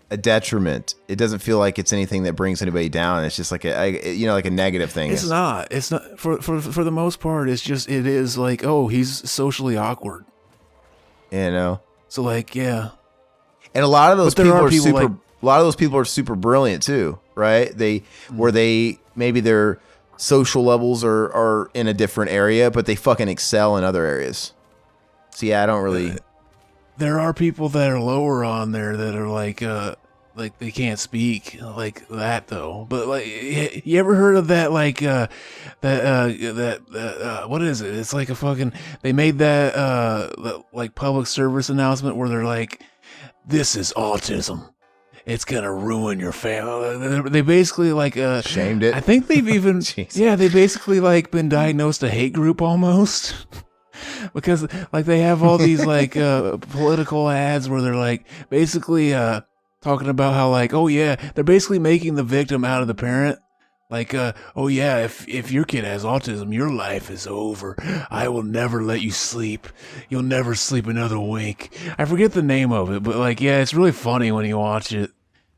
a detriment. It doesn't feel like it's anything that brings anybody down. It's just like a negative thing. It's not for the most part. It is like, oh, he's socially awkward. So like, yeah. And a lot of those people are super brilliant too, right? Maybe their social levels are in a different area, but they fucking excel in other areas. So yeah, I don't really. There are people that are lower on there that are like they can't speak like that though. But like, you ever heard of that? Like what is it? It's like a fucking. They made that like public service announcement where they're like, "This is autism. It's gonna ruin your family." They basically shamed it. I think they've even they basically been diagnosed a hate group almost. Because they have all these political ads where they're basically talking about how oh yeah, they're basically making the victim out of the parent, Like, oh yeah, if your kid has autism, your life is over. I will never let you sleep. You'll never sleep another wink. I forget the name of it, but like, yeah, it's really funny when you watch it.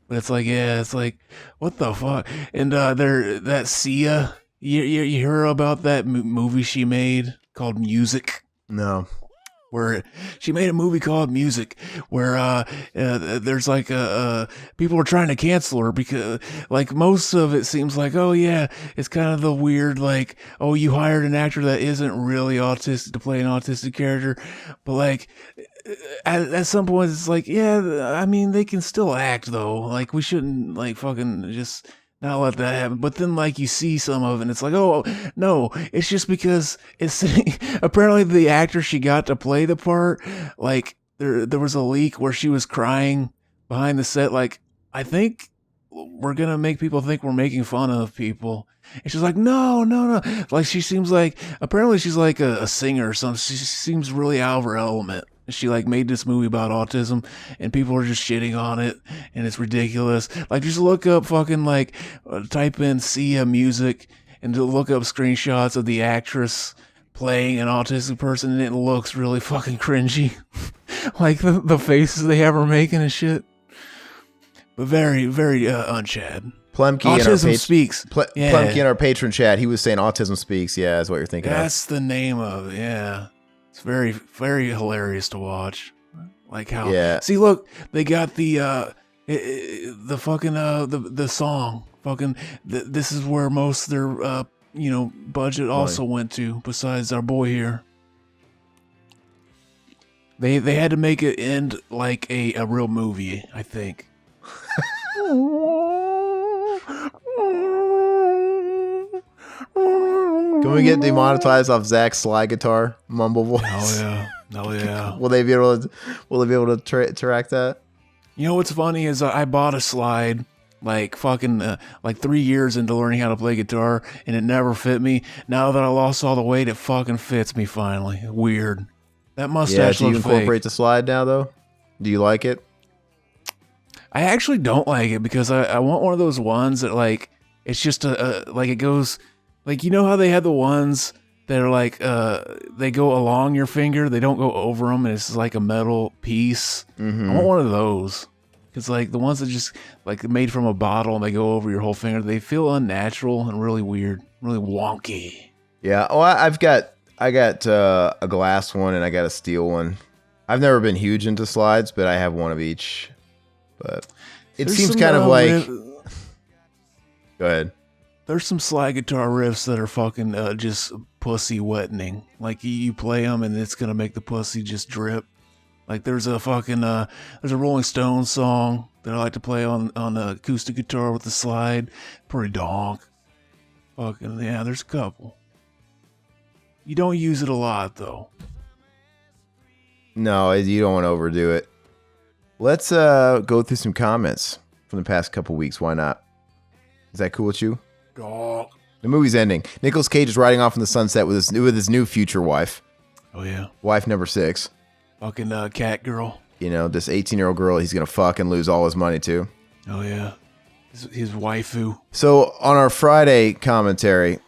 But it's like, yeah, it's like, what the fuck? And that Sia, you hear about that movie she made called Music? No. Where she made a movie called Music, where there's like people are trying to cancel her because like most of it seems like, oh yeah, it's kind of the weird like, oh, you hired an actor that isn't really autistic to play an autistic character, but like at some point it's like, yeah, I mean they can still act though, like we shouldn't like fucking just not let that happen. But then like you see some of it and it's like, oh no, it's just because it's apparently the actor she got to play the part, like there was a leak where she was crying behind the set, like, I think we're gonna make people think we're making fun of people. And she's like, no. Like she seems like, apparently she's like a singer or something. She seems really out of her element. She like made this movie about autism and people are just shitting on it and it's ridiculous. Like just look up fucking like type in Sia Music and to look up screenshots of the actress playing an autistic person and it looks really fucking cringy. Like the faces they have her making and shit. But very, very unchad. Plumkey Autism Speaks. Yeah. Plumkey in our patron chat, he was saying Autism Speaks. Yeah, that's what you're thinking That's the name of it, yeah. It's very, very hilarious to watch. Like how, yeah. See, look, they got the fucking, the song, fucking, this is where most of their, budget also went to, besides our boy here. They had to make it end like a real movie, I think. Can we get demonetized off Zach's slide guitar mumble voice? Oh yeah. Will they be able to track that? You know what's funny is I bought a slide like fucking like 3 years into learning how to play guitar and it never fit me. Now that I lost all the weight, it fucking fits me finally. Weird. That mustache do you looks incorporate fake. the slide now though? Do you like it? I actually don't like it because I want one of those ones that like it's just like it goes like, you know how they had the ones that are like they go along your finger, they don't go over them, and it's like a metal piece. I want one of those because like the ones that just like made from a bottle and they go over your whole finger, they feel unnatural and really weird, really wonky. Yeah. Oh, I got a glass one and I got a steel one. I've never been huge into slides, but I have one of each. But it seems kind of like. Go ahead. There's some slide guitar riffs that are fucking just pussy wettening. Like you play them and it's gonna make the pussy just drip. Like there's a fucking there's a Rolling Stones song that I like to play on the acoustic guitar with the slide. Pretty donk. Fucking yeah, there's a couple. You don't use it a lot though. No, you don't want to overdo it. Let's go through some comments from the past couple weeks. Why not? Is that cool with you? Dog. The movie's ending. Nicolas Cage is riding off in the sunset with his new future wife. Oh yeah. Wife number 6. Fucking cat girl. You know, this 18-year-old girl he's gonna fuck and lose all his money to. Oh yeah. His waifu. So on our Friday commentary,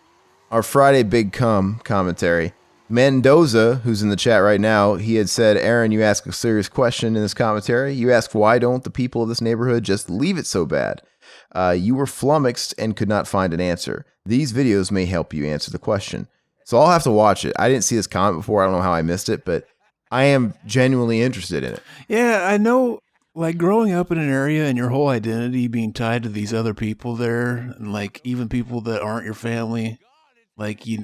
our Friday Big Cum commentary, Mendoza, who's in the chat right now, he had said, Aaron, you ask a serious question in this commentary. You ask, why don't the people of this neighborhood just leave it so bad? You were flummoxed and could not find an answer. These videos may help you answer the question. So I'll have to watch it. I didn't see this comment before. I don't know how I missed it, but I am genuinely interested in it. Yeah, I know. Like growing up in an area and your whole identity being tied to these other people there, and like even people that aren't your family, like you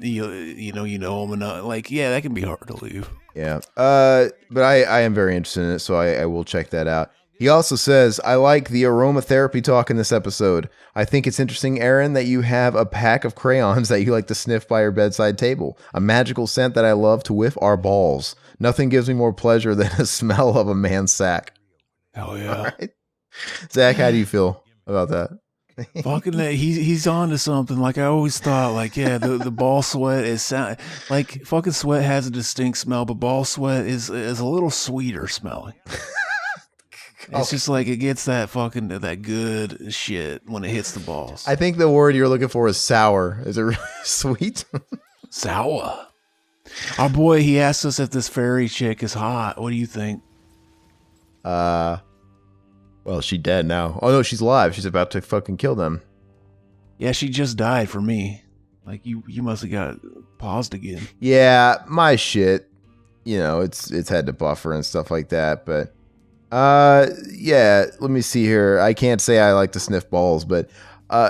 know them, and like yeah, that can be hard to leave. Yeah, but I am very interested in it, so I will check that out. He also says, I like the aromatherapy talk in this episode. I think it's interesting, Aaron, that you have a pack of crayons that you like to sniff by your bedside table. A magical scent that I love to whiff are balls. Nothing gives me more pleasure than the smell of a man's sack. Hell yeah. All right. Zach, how do you feel about that? Fucking that he's on to something. Like I always thought, like, yeah, the ball sweat is like fucking sweat has a distinct smell, but ball sweat is a little sweeter smelling. It's just like it gets that fucking that good shit when it hits the balls. I think the word you're looking for is sour. Is it really sweet? Sour. Our boy, he asked us if this fairy chick is hot. What do you think? Well, she dead now. Oh no, she's alive. She's about to fucking kill them. Yeah, she just died for me. Like you must have got paused again. Yeah, my shit. You know, it's had to buffer and stuff like that, but yeah, let me see here. I can't say I like to sniff balls, but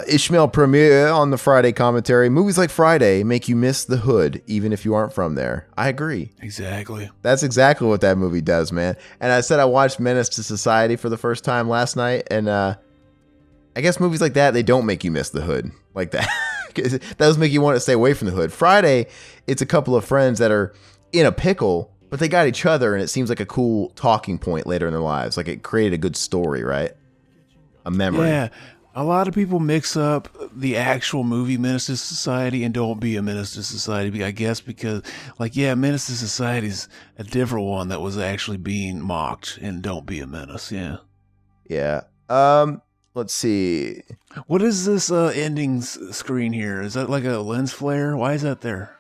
Ishmael Premier on the Friday commentary. Movies like Friday make you miss the hood, even if you aren't from there. I agree. Exactly. That's exactly what that movie does, man. And I said I watched Menace to Society for the first time last night, and I guess movies like that, they don't make you miss the hood like that. That does make you want to stay away from the hood. Friday, it's a couple of friends that are in a pickle, but they got each other, and it seems like a cool talking point later in their lives. Like it created a good story, right? A memory. Yeah. A lot of people mix up the actual movie Menace to Society and Don't Be a Menace to Society, I guess, because, like, yeah, Menace to Society is a different one that was actually being mocked in Don't Be a Menace, yeah. Yeah. Let's see. What is this ending screen here? Is that like a lens flare? Why is that there?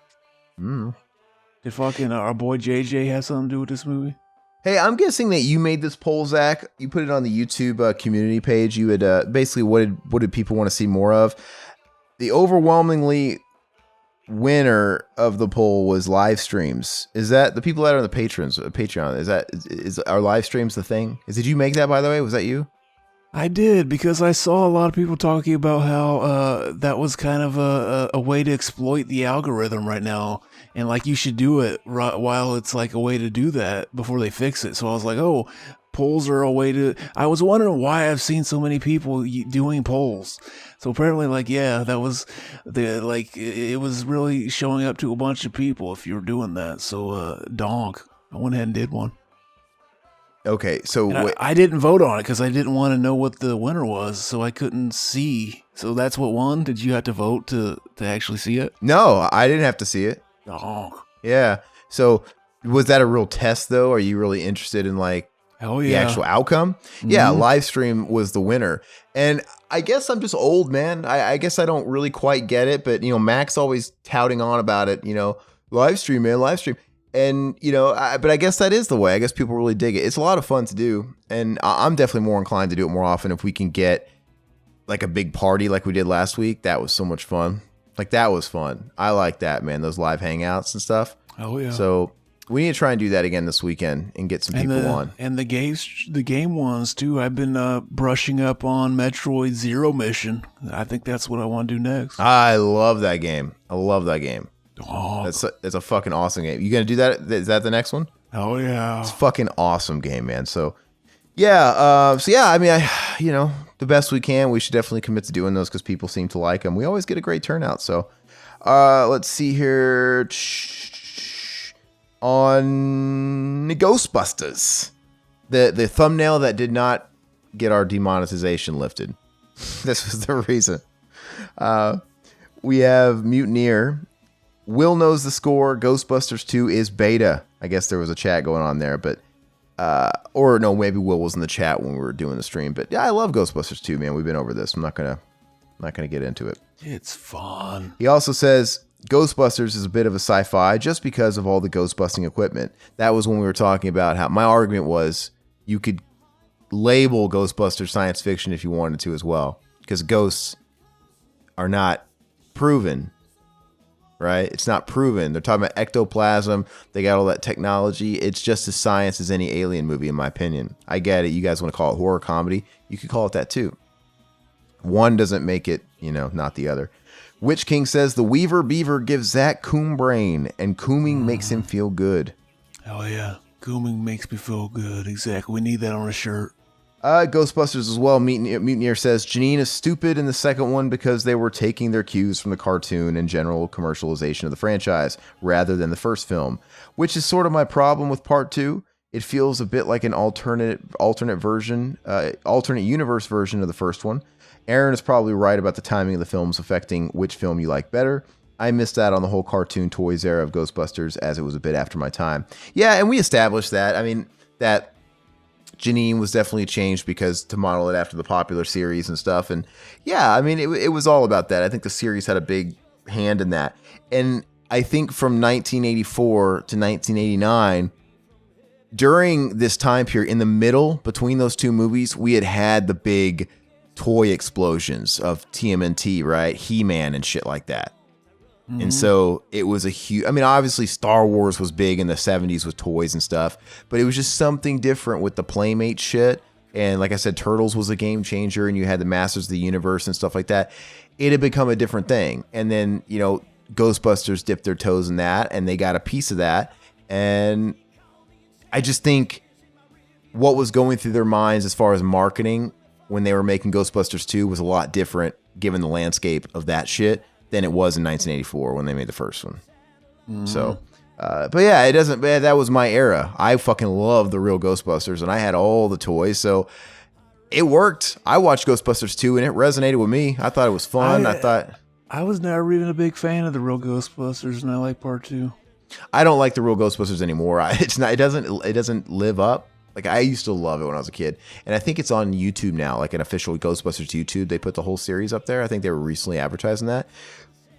Did fucking our boy JJ have something to do with this movie? Hey, I'm guessing that you made this poll, Zach. You put it on the YouTube community page. You had basically what did people want to see more of? The overwhelmingly winner of the poll was live streams. Is that the people that are on the Patreon? Is our live streams the thing? Did you make that, by the way? Was that you? I did, because I saw a lot of people talking about how that was kind of a way to exploit the algorithm right now. And like you should do it while it's like a way to do that before they fix it. So I was like, oh, polls are a way to... I was wondering why I've seen so many people doing polls. So apparently, like, yeah, that was it was really showing up to a bunch of people if you were doing that. So donk. I went ahead and did one. Okay, so I didn't vote on it because I didn't want to know what the winner was, so I couldn't see. So that's what won? Did you have to vote to actually see it? No, I didn't have to see it. Oh. Yeah. So was that a real test, though? Are you really interested in, like, hell yeah, the actual outcome? Mm-hmm. Yeah, live stream was the winner. And I guess I'm just old, man. I guess I don't really quite get it, but, you know, Mac's always touting on about it, you know, live stream, man, live stream. And, you know, but I guess that is the way. I guess people really dig it. It's a lot of fun to do. And I'm definitely more inclined to do it more often if we can get like a big party like we did last week. That was so much fun. Like, that was fun. I like that, man. Those live hangouts and stuff. Oh, yeah. So we need to try and do that again this weekend and get some people on. And the game ones, too. I've been brushing up on Metroid Zero Mission. I think that's what I want to do next. I love that game. I love that game. Oh, that's a fucking awesome game. You gonna do that? Is that the next one? Oh yeah, it's a fucking awesome game, man. So yeah, I mean, you know, the best we can. We should definitely commit to doing those because people seem to like them. We always get a great turnout. So let's see here on Ghostbusters, the thumbnail that did not get our demonetization lifted. This was the reason. We have Mutineer. Will knows the score. Ghostbusters 2 is beta. I guess there was a chat going on there, but or no, maybe Will was in the chat when we were doing the stream. But yeah, I love Ghostbusters 2, man. We've been over this. I'm not gonna get into it. It's fun. He also says Ghostbusters is a bit of a sci-fi just because of all the ghost-busting equipment. That was when we were talking about how my argument was you could label Ghostbusters science fiction if you wanted to as well, because ghosts are not proven. Right? It's not proven. They're talking about ectoplasm. They got all that technology. It's just as science as any alien movie, in my opinion. I get it. You guys want to call it horror comedy. You could call it that too. One doesn't make it, you know, not the other. Witch King says the Weaver Beaver gives Zach coom brain, and cooming makes him feel good. Oh yeah. Cooming makes me feel good. Exactly. We need that on a shirt. Ghostbusters as well. Mutineer says Janine is stupid in the second one because they were taking their cues from the cartoon and general commercialization of the franchise rather than the first film, which is sort of my problem with part 2. It feels a bit like an alternate version, alternate universe version of the first one. Aaron is probably right about the timing of the films affecting which film you like better. I missed out on the whole cartoon toys era of Ghostbusters as it was a bit after my time. Yeah, and we established that. I mean, that Janine was definitely changed because to model it after the popular series and stuff. And yeah, I mean, it was all about that. I think the series had a big hand in that. And I think from 1984 to 1989, during this time period, in the middle between those two movies, we had the big toy explosions of TMNT, right? He-Man and shit like that. Mm-hmm. And so it was a huge, I mean, obviously Star Wars was big in the 70s with toys and stuff, but it was just something different with the Playmate shit. And like I said, Turtles was a game changer, and you had the Masters of the Universe and stuff like that. It had become a different thing. And then, you know, Ghostbusters dipped their toes in that, and they got a piece of that. And I just think what was going through their minds as far as marketing when they were making Ghostbusters 2 was a lot different given the landscape of that shit than it was in 1984 when they made the first one. Mm-hmm. So, but yeah, it doesn't, that was my era. I fucking loved the real Ghostbusters, and I had all the toys. So it worked. I watched Ghostbusters 2 and it resonated with me. I thought it was fun. I was never even a big fan of the real Ghostbusters, and I like part 2. I don't like the real Ghostbusters anymore. It doesn't live up. Like, I used to love it when I was a kid, and I think it's on YouTube now, like an official Ghostbusters YouTube. They put the whole series up there. I think they were recently advertising that.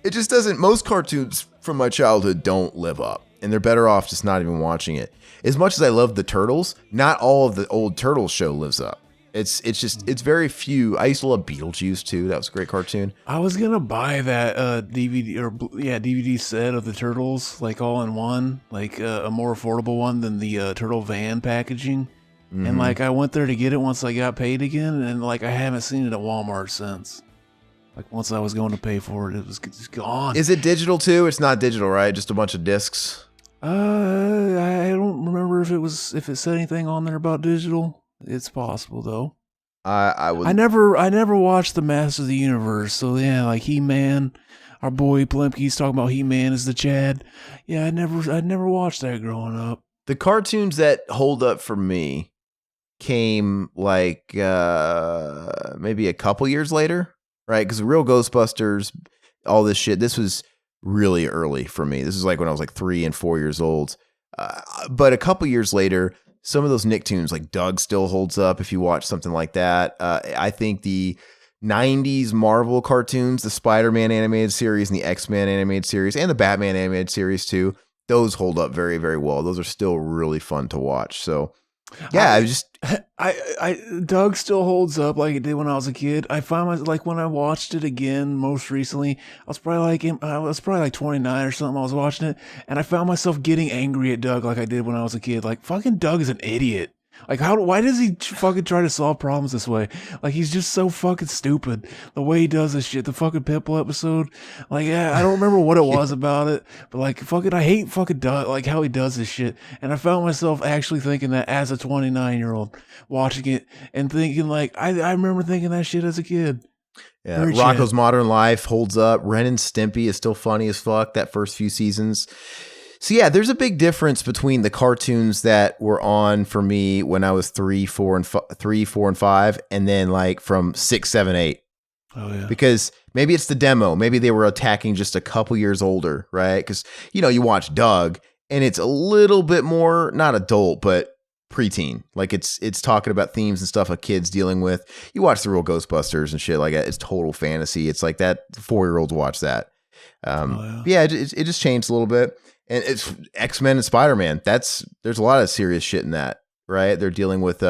It just doesn't. Most cartoons from my childhood don't live up, and they're better off just not even watching it. As much as I love the Turtles, not all of the old Turtles show lives up. It's very few. I used to love Beetlejuice too. That was a great cartoon. I was gonna buy that DVD set of the Turtles, like all in one, like a more affordable one than the Turtle Van packaging. Mm-hmm. And like I went there to get it once I got paid again, and like I haven't seen it at Walmart since. Like once I was going to pay for it, it was just gone. Is it digital too? It's not digital, right? Just a bunch of discs. I don't remember if it said anything on there about digital. It's possible though. I never watched the Masters of the Universe, so yeah, like He-Man, our boy Plemke's talking about He-Man as the Chad. Yeah, I never watched that growing up. The cartoons that hold up for me came like maybe a couple years later, right? Because the real Ghostbusters, all this shit, this was really early for me. This is like when I was like 3 and 4 years old. But a couple years later, some of those Nicktoons, like Doug, still holds up if you watch something like that. I think the 90s Marvel cartoons, the Spider-Man animated series and the X-Men animated series and the Batman animated series too, those hold up very, very well. Those are still really fun to watch. So yeah, Doug still holds up like it did when I was a kid. I find myself, like when I watched it again most recently, I was probably like 29 or something. I was watching it, and I found myself getting angry at Doug like I did when I was a kid. Like, fucking Doug is an idiot. Like, why does he fucking try to solve problems this way? Like, he's just so fucking stupid. The way he does this shit, the fucking Pimple episode. Like, yeah, I don't remember what it was about it, but like, fucking, I hate fucking Doug, like how he does this shit. And I found myself actually thinking that as a 29-year-old, watching it and thinking like, I remember thinking that shit as a kid. Yeah, Rocko's Modern Life holds up. Ren and Stimpy is still funny as fuck, that first few seasons. So yeah, there's a big difference between the cartoons that were on for me when I was 3, 4, and 5, and then like from 6, 7, 8. Oh yeah. Because maybe it's the demo. Maybe they were attacking just a couple years older, right? Because you watch Doug, and it's a little bit more not adult, but preteen. Like it's talking about themes and stuff a kid's dealing with. You watch the real Ghostbusters and shit like that. It's total fantasy. It's like that 4-year-olds watch that. Yeah, it just changed a little bit. And it's X-Men and Spider-Man. There's a lot of serious shit in that, right? They're dealing with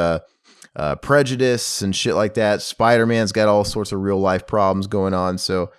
prejudice and shit like that. Spider-Man's got all sorts of real life problems going on. So,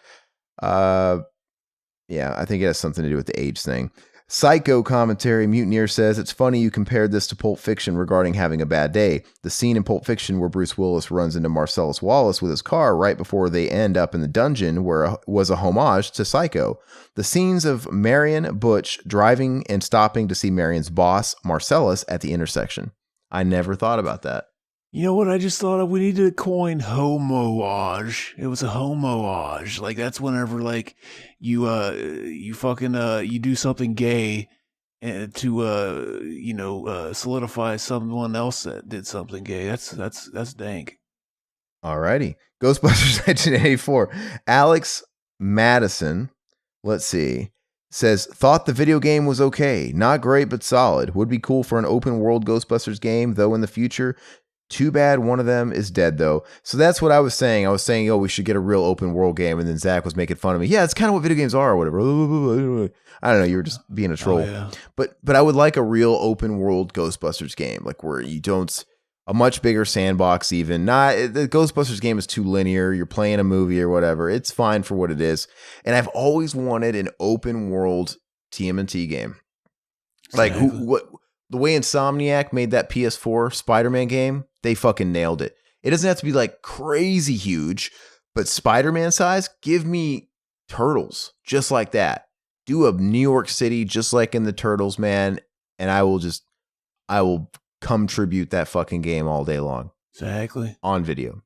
yeah, I think it has something to do with the age thing. Psycho commentary, Mutineer says, it's funny you compared this to Pulp Fiction regarding having a bad day. The scene in Pulp Fiction where Bruce Willis runs into Marcellus Wallace with his car right before they end up in the dungeon was a homage to Psycho. The scenes of Marion Butch driving and stopping to see Marion's boss, Marcellus, at the intersection. I never thought about that. You know what I just thought of? We need to coin homoage. It was a homoage. Like that's whenever like you do something gay to solidify someone else that did something gay. That's dank. Alrighty. Ghostbusters 1984. Alex Madison. Let's see. says, thought the video game was okay. Not great, but solid. Would be cool for an open world Ghostbusters game, though in the future. Too bad one of them is dead, though. So that's what I was saying. I was saying, oh, we should get a real open world game. And then Zach was making fun of me. Yeah, it's kind of what video games are or whatever. I don't know. You were just being a troll. Yeah. But I would like a real open world Ghostbusters game, like where you don't, a much bigger sandbox even. Not the Ghostbusters game is too linear. You're playing a movie or whatever. It's fine for what it is. And I've always wanted an open world TMNT game. Like the way Insomniac made that PS4 Spider-Man game, they fucking nailed it. It doesn't have to be like crazy huge, but Spider-Man size, give me Turtles just like that. Do a New York City just like in the Turtles, man, and I will come tribute that fucking game all day long. Exactly. On video.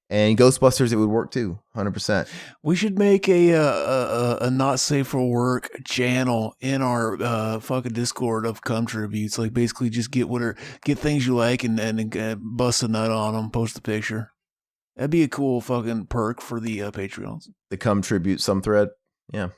And Ghostbusters, it would work too, 100%. We should make a not safe for work channel in our fucking Discord of cum tributes. Like basically just get things you like and bust a nut on them, post a picture. That'd be a cool fucking perk for the Patreons. The cum tribute some thread. Yeah.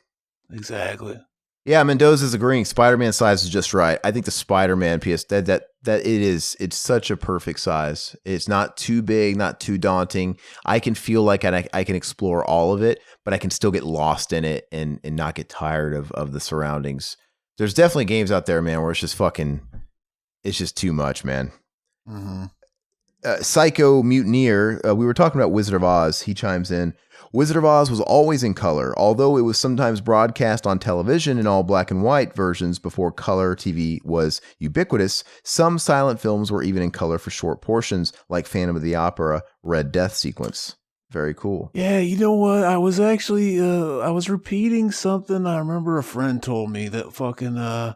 Exactly. Yeah, Mendoza's agreeing. Spider-Man size is just right. I think the Spider-Man PS that it's such a perfect size. It's not too big, not too daunting. I can feel like I can explore all of it, but I can still get lost in it and not get tired of the surroundings. There's definitely games out there, man, where it's just too much, man. Mm-hmm. Psycho Mutineer, we were talking about Wizard of Oz. He chimes in. Wizard of Oz was always in color, although it was sometimes broadcast on television in all black and white versions before color TV was ubiquitous. Some silent films were even in color for short portions, like Phantom of the Opera, Red Death sequence. Very cool. Yeah, you know what? I was actually, I was repeating something. I remember a friend told me that fucking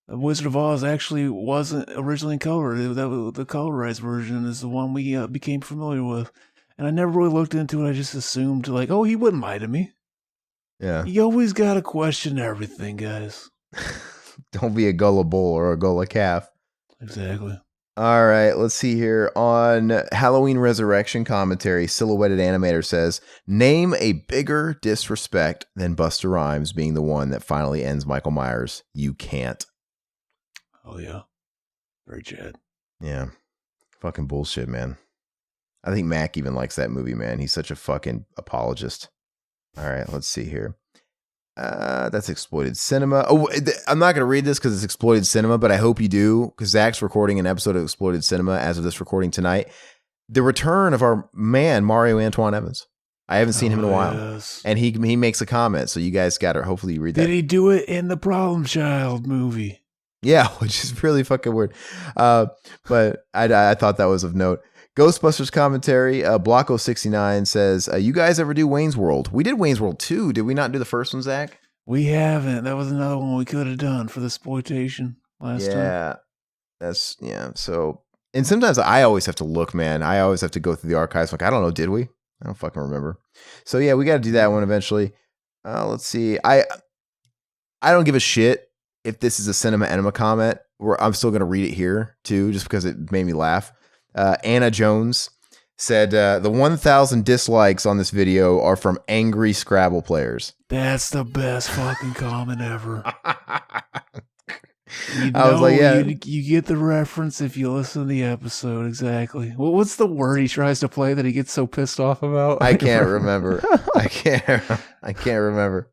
Wizard of Oz actually wasn't originally in color. The colorized version is the one we became familiar with. And I never really looked into it. I just assumed, like, oh, he wouldn't lie to me. Yeah. You always got to question everything, guys. Don't be a gullah bull or a gullah calf. Exactly. All right, let's see here. On Halloween Resurrection commentary, Silhouetted Animator says, name a bigger disrespect than Busta Rhymes being the one that finally ends Michael Myers. You can't. Oh, yeah. Very Chad. Yeah. Fucking bullshit, man. I think Mac even likes that movie, man. He's such a fucking apologist. All right, let's see here. That's Exploited Cinema. Oh, I'm not going to read this because it's Exploited Cinema, but I hope you do, because Zach's recording an episode of Exploited Cinema as of this recording tonight. The return of our man, Mario Antoine Evans. I haven't seen him in a while. Yes. And he makes a comment, so you guys got to hopefully read that. Did he do it in the Problem Child movie? Yeah, which is really fucking weird. But I thought that was of note. Ghostbusters commentary, Blocko69 says, you guys ever do Wayne's World? We did Wayne's World 2. Did we not do the first one, Zach? We haven't. That was another one we could have done for the exploitation last time. Yeah. So, and sometimes I always have to look, man. I always have to go through the archives. Like, I don't know, did we? I don't fucking remember. So yeah, we got to do that one eventually. Let's see. I don't give a shit if this is a Cinema Enema comment. I'm still going to read it here too, just because it made me laugh. Anna Jones said, the 1,000 dislikes on this video are from angry Scrabble players. That's the best fucking comment ever. I was like, yeah. You get the reference if you listen to the episode. Exactly. Well, what's the word he tries to play that he gets so pissed off about? I can't remember. I can't remember.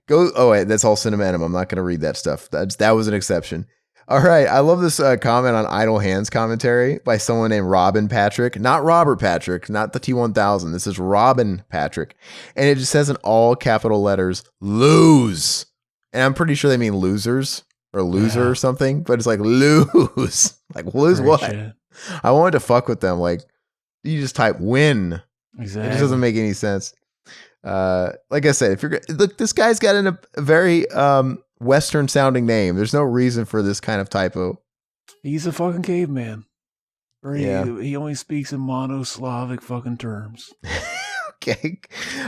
Wait, that's all Cinema Enema. I'm not going to read that stuff. That was an exception. All right. I love this comment on Idle Hands commentary by someone named Robin Patrick. Not Robert Patrick, not the T1000. This is Robin Patrick. And it just says in all capital letters, lose. And I'm pretty sure they mean losers or loser or something, but it's like lose. Like lose what? Shit. I wanted to fuck with them. Like you just type win. Exactly. It just doesn't make any sense. Like I said, if you're look, this guy's got a very Western sounding name. There's no reason for this kind of typo. He's a fucking caveman. He only speaks in monoslavic fucking terms. Okay.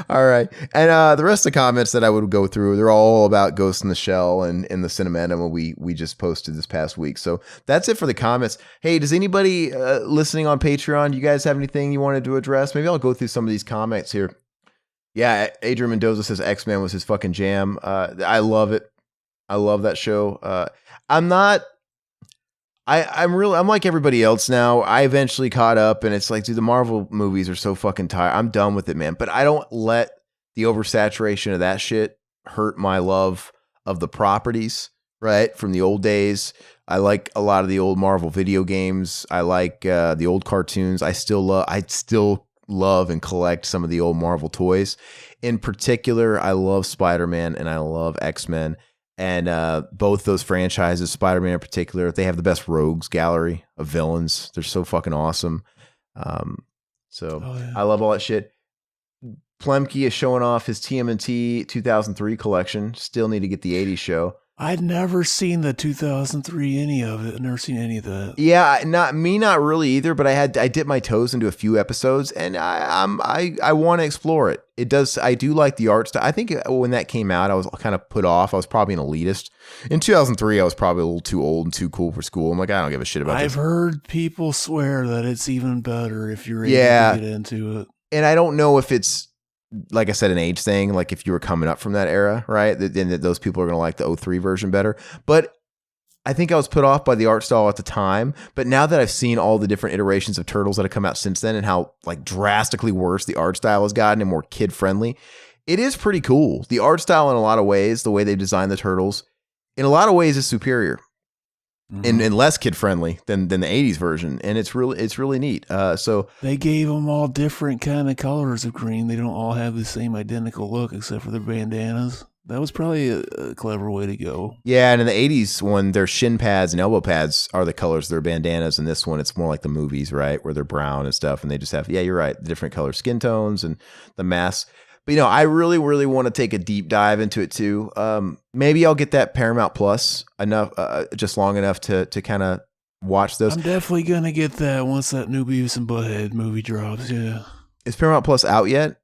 All right. And the rest of the comments that I would go through, they're all about Ghost in the Shell and the Cinema Enema we just posted this past week. So that's it for the comments. Hey, does anybody listening on Patreon, you guys have anything you wanted to address? Maybe I'll go through some of these comments here. Yeah, Adrian Mendoza says X-Men was his fucking jam. I love it. I love that show. I'm not. I'm like everybody else now. I eventually caught up, and it's like, dude, the Marvel movies are so fucking tired. I'm done with it, man. But I don't let the oversaturation of that shit hurt my love of the properties, right? From the old days. I like a lot of the old Marvel video games. I like the old cartoons. I still love and collect some of the old Marvel toys. In particular, I love Spider-Man and I love X-Men. And both those franchises, Spider-Man in particular, they have the best rogues gallery of villains. They're so fucking awesome. I love all that shit. Plemke is showing off his TMNT 2003 collection. Still need to get the 80s show. I'd never seen the 2003 any of it. I've never seen any of that. Yeah, not really either. But I dipped my toes into a few episodes, and I want to explore it. It does. I do like the art style. I think when that came out, I was kind of put off. I was probably an elitist. In 2003, I was probably a little too old and too cool for school. I'm like, I don't give a shit about this. I've heard people swear that it's even better if you're able to get into it. And I don't know if it's, like I said, an age thing, like if you were coming up from that era, right? Then those people are going to like the 03 version better. But I think I was put off by the art style at the time. But now that I've seen all the different iterations of Turtles that have come out since then and how like drastically worse the art style has gotten and more kid friendly, it is pretty cool. The art style in a lot of ways, the way they designed the Turtles, in a lot of ways is superior. And less kid friendly than the 80s version, and it's really neat. So they gave them all different kind of colors of green. They don't all have the same identical look except for their bandanas. That was probably a clever way to go. Yeah, and in the 80s one, their shin pads and elbow pads are the colors of their bandanas, and this one it's more like the movies, right, where they're brown and stuff, and they just have, yeah, you're right, the different color skin tones and the masks. But, I really, really want to take a deep dive into it too. Maybe I'll get that Paramount Plus enough, just long enough to kind of watch those. I'm definitely going to get that once that new Beavis and Butthead movie drops, yeah. Is Paramount Plus out yet?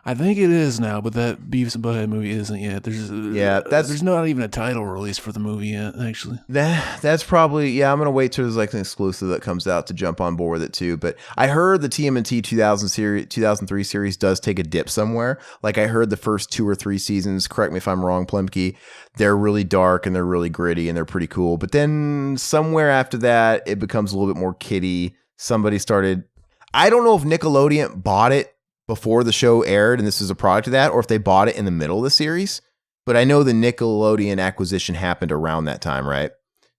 I think it is now, but that Beavis and Butthead movie isn't yet. There's not even a title release for the movie yet, actually. That's probably, I'm going to wait till there's like an exclusive that comes out to jump on board with it too. But I heard the TMNT 2003 series does take a dip somewhere. Like I heard the first 2 or 3 seasons, correct me if I'm wrong, Plemke, they're really dark and they're really gritty and they're pretty cool. But then somewhere after that, it becomes a little bit more kiddie. Somebody started, I don't know if Nickelodeon bought it before the show aired and this is a product of that, or if they bought it in the middle of the series. But I know the Nickelodeon acquisition happened around that time, right?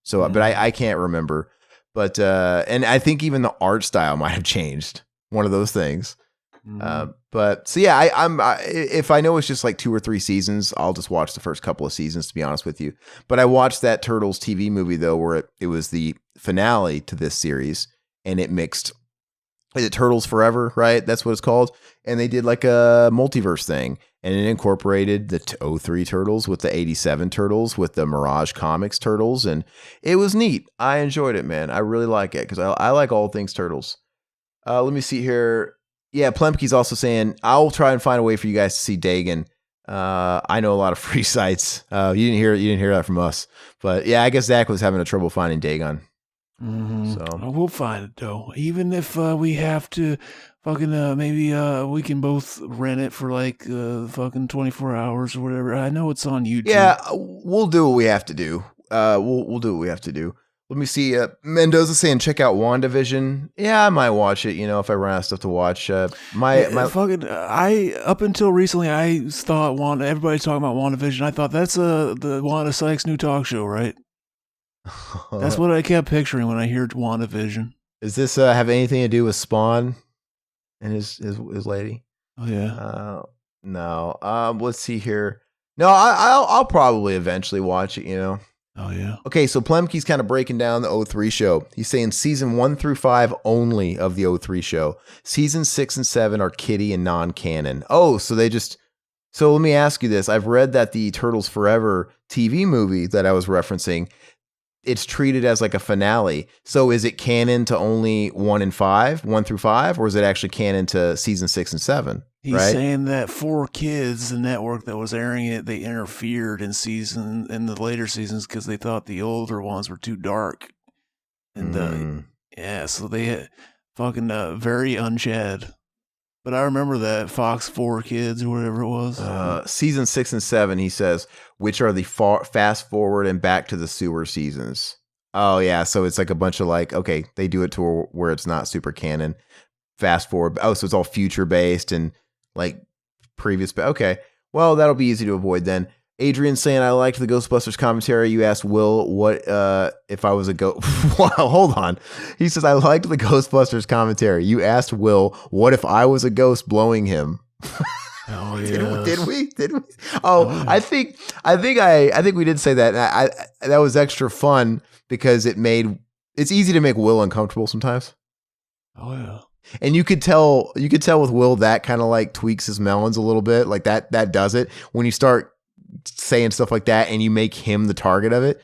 So, but I can't remember. But, and I think even the art style might have changed. One of those things. But so yeah, if I know it's just like 2 or 3 seasons, I'll just watch the first couple of seasons, to be honest with you. But I watched that Turtles TV movie though, where it was the finale to this series, and it mixed. Is it Turtles Forever, right? That's what it's called. And they did like a multiverse thing, and it incorporated the 03 Turtles with the 87 Turtles with the Mirage Comics Turtles, and it was neat. I enjoyed it, man. I really like it because I like all things Turtles. Let me see here. Yeah, Plemke's also saying, I'll try and find a way for you guys to see Dagon. I know a lot of free sites. You didn't hear that from us. But yeah, I guess Zach was having trouble finding Dagon. So we'll find it though. Even if we have to fucking maybe we can both rent it for like fucking 24 hours or whatever. I know it's on YouTube. Yeah, we'll do what we have to do. We'll do what we have to do. Let me see. Mendoza saying check out WandaVision. Yeah, I might watch it. If I run out of stuff to watch. My fucking up until recently I thought everybody's talking about WandaVision. I thought that's the Wanda Sykes' new talk show, right? That's what I kept picturing when I hear WandaVision. Does this have anything to do with Spawn and his lady? Oh yeah. No. Let's see here. No, I'll probably eventually watch it. Oh yeah. Okay, so Plemke's kind of breaking down the 03 show. He's saying season 1 through 5 only of the 03 show. Season 6 and 7 are kiddie and non-canon. Oh, so they just. So let me ask you this. I've read that the Turtles Forever TV movie that I was referencing, it's treated as like a finale. So is it canon to only 1 through 5, or is it actually canon to season 6 and 7? He's saying that 4Kids, the network that was airing it, they interfered in the later seasons because they thought the older ones were too dark. And so they fucking very unchad. But I remember that Fox 4 Kids or whatever it was. Season 6 and 7, he says, which are the fast forward and back to the sewer seasons. Oh, yeah. So it's like a bunch of like, okay, they do it to where it's not super canon. Fast forward. Oh, so it's all future based and like previous. Okay. Well, that'll be easy to avoid then. Adrian saying, I liked the Ghostbusters commentary. You asked Will, what if I was a ghost? Wow, hold on. He says, I liked the Ghostbusters commentary. You asked Will, what if I was a ghost blowing him? Oh, yeah. Did we? Oh, yeah. I think we did say that. That was extra fun because it's easy to make Will uncomfortable sometimes. Oh, yeah. And you could tell with Will that kind of like tweaks his melons a little bit. Like that does it. When you start saying stuff like that and you make him the target of it,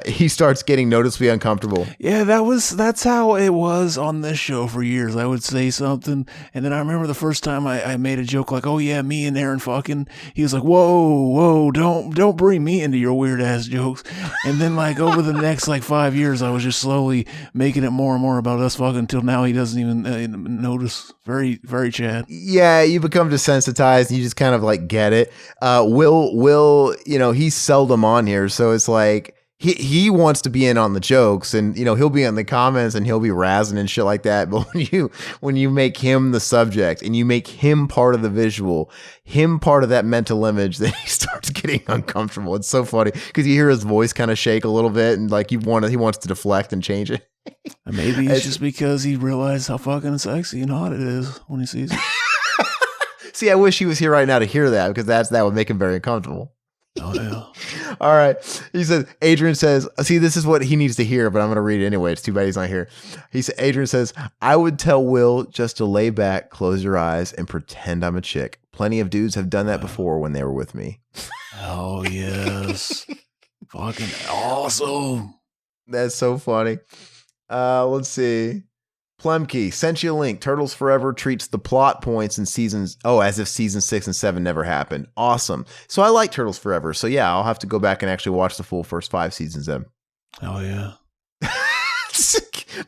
he starts getting noticeably uncomfortable. Yeah, that's how it was on this show for years. I would say something, and then I remember the first time I made a joke like, "Oh yeah, me and Aaron fucking." He was like, "Whoa, don't bring me into your weird ass jokes." And then like over the next like 5 years, I was just slowly making it more and more about us fucking until now he doesn't even notice. Very, very Chad. Yeah, you become desensitized and you just kind of like get it. Will, he's seldom on here, so it's like. He wants to be in on the jokes and, he'll be in the comments and he'll be razzing and shit like that. But when you make him the subject and you make him part of the visual, him part of that mental image, then he starts getting uncomfortable. It's so funny because you hear his voice kind of shake a little bit and like he wants to deflect and change it. Maybe it's just because he realized how fucking sexy and hot it is when he sees it. See, I wish he was here right now to hear that because that would make him very uncomfortable. Oh, yeah. All right. He says, Adrian says, see, this is what he needs to hear, but I'm going to read it anyway. It's too bad he's not here. Adrian says, I would tell Will just to lay back, close your eyes, and pretend I'm a chick. Plenty of dudes have done that before when they were with me. Oh, yes. Fucking awesome. That's so funny. Let's see. Plemke sent you a link. Turtles Forever treats the plot points in seasons. Oh, as if season 6 and 7 never happened. Awesome. So I like Turtles Forever. So yeah, I'll have to go back and actually watch the full first 5 seasons then. Oh yeah.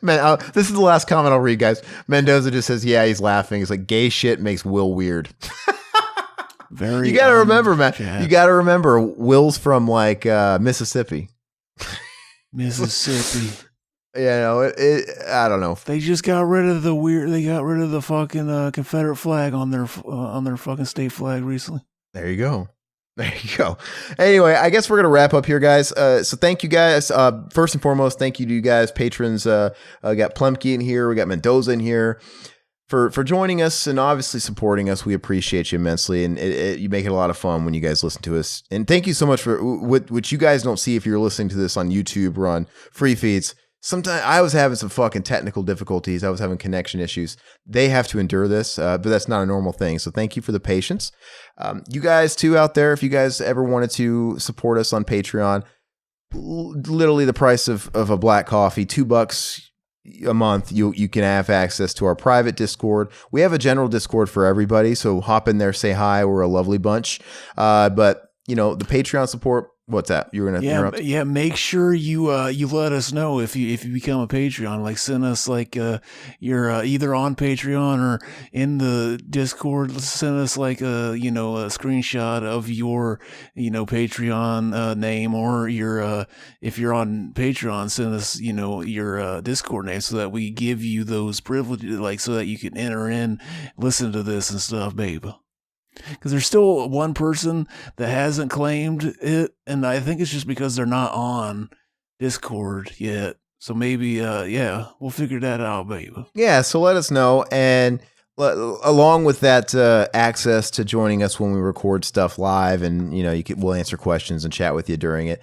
Man, this is the last comment I'll read, guys. Mendoza just says, yeah, he's laughing. He's like, gay shit makes Will weird. Very. You got to remember, man. You got to remember, Will's from like Mississippi. Mississippi. I don't know. They just got rid of they got rid of the fucking Confederate flag on their fucking state flag recently. There you go. Anyway, I guess we're going to wrap up here, guys. So thank you guys. First and foremost, thank you to you guys, patrons. Got Plemke in here. We got Mendoza in here for joining us and obviously supporting us. We appreciate you immensely. And you make it a lot of fun when you guys listen to us. And thank you so much for what you guys don't see if you're listening to this on YouTube or on free feeds. Sometimes I was having some fucking technical difficulties. I was having connection issues. They have to endure this, but that's not a normal thing. So thank you for the patience. You guys too out there, if you guys ever wanted to support us on Patreon, literally the price of a black coffee, $2 a month, you can have access to our private Discord. We have a general Discord for everybody. So hop in there, say hi. We're a lovely bunch. But the Patreon support, what's that? You were gonna interrupt? Yeah. Make sure you let us know if you become a Patreon. Like send us like you're either on Patreon or in the Discord. Send us like a screenshot of your Patreon name or your if you're on Patreon, send us your Discord name so that we give you those privileges, like so that you can enter in, listen to this and stuff, babe. Because there's still one person that hasn't claimed it, and I think it's just because they're not on Discord yet. So maybe, we'll figure that out, baby. Yeah, so let us know. And along with that access to joining us when we record stuff live, and we'll answer questions and chat with you during it.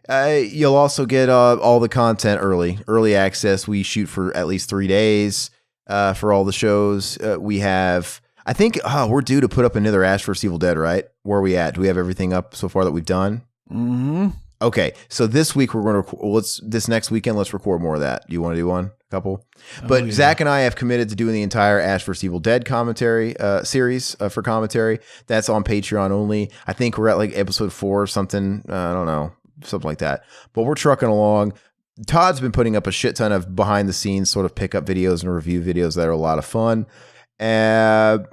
You'll also get all the content early access. We shoot for at least 3 days for all the shows. We have. I think we're due to put up another Ash vs. Evil Dead, right? Where are we at? Do we have everything up so far that we've done? Mm-hmm. Okay, so this week we're going to this next weekend. Let's record more of that. Do you want to do one? A couple? But Zach and I have committed to doing the entire Ash vs. Evil Dead commentary series for commentary. That's on Patreon only. I think we're at like episode 4 or something. I don't know, something like that. But we're trucking along. Todd's been putting up a shit ton of behind the scenes sort of pickup videos and review videos that are a lot of fun. Yeah,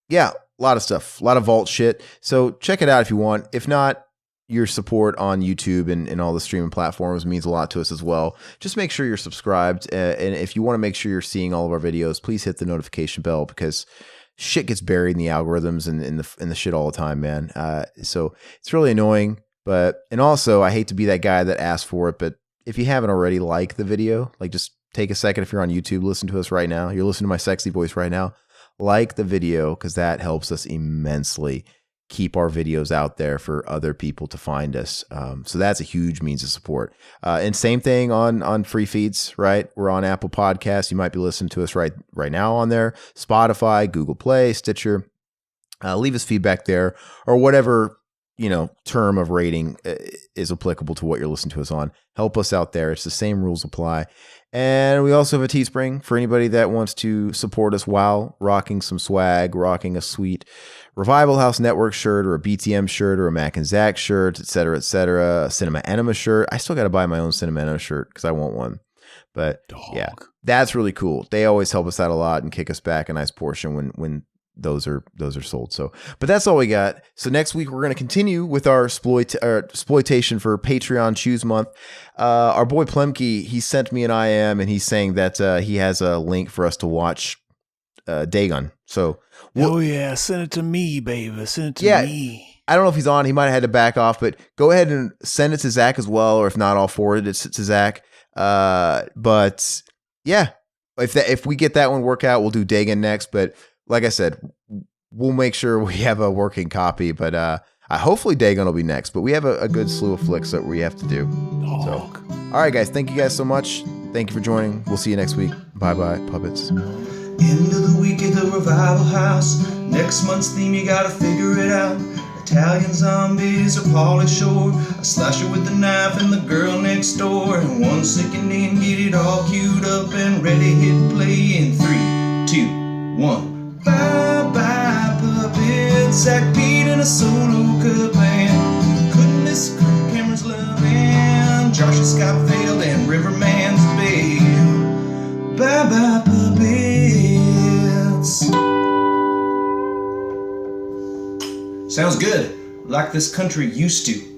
a lot of stuff, a lot of vault shit. So check it out if you want. If not, your support on YouTube and all the streaming platforms means a lot to us as well. Just make sure you're subscribed. And if you want to make sure you're seeing all of our videos, please hit the notification bell because shit gets buried in the algorithms and in the shit all the time, man. So it's really annoying. And also, I hate to be that guy that asks for it, but if you haven't already, like the video, like just take a second if you're on YouTube, listen to us right now. You're listening to my sexy voice right now. Like the video because that helps us immensely keep our videos out there for other people to find us. So that's a huge means of support. And same thing on free feeds, right? We're on Apple Podcasts. You might be listening to us right now on there. Spotify, Google Play, Stitcher. Leave us feedback there or whatever, term of rating is applicable to what you're listening to us on. Help us out there. It's the same rules apply. And we also have a Teespring for anybody that wants to support us while rocking some swag, rocking a sweet Revival House Network shirt or a BTM shirt or a Mac and Zach shirt, etc., a Cinema Enema shirt. I still got to buy my own Cinema Enema shirt because I want one. But yeah, that's really cool. They always help us out a lot and kick us back a nice portion when those are sold. So, but that's all we got. So next week we're going to continue with our exploitation for Patreon Choose Month. Our boy Plemke, he sent me an IM and he's saying that he has a link for us to watch Dagon. So send it to me, baby. Send it to me. I don't know if he's on. He might have had to back off, but go ahead and send it to Zach as well, or if not, I'll forward it to Zach. But yeah, if we get that one work out, we'll do Dagon next. But like I said, we'll make sure we have a working copy, but hopefully Dagon will be next. But we have a good slew of flicks that we have to do. So, all right, guys. Thank you guys so much. Thank you for joining. We'll see you next week. Bye-bye, puppets. End of the week at the Revival House. Next month's theme, you gotta figure it out. Italian zombies or Pauly Shore, a slasher with a knife and the girl next door. And 1 second in, get it all queued up and ready, hit play in 3, 2, 1. Bye-bye puppets, Zach Pete in a solo cut band. Couldn't miss Cameron's love and Josh's Scott failed and Riverman's bail. Bye-bye puppets. Sounds good, like this country used to.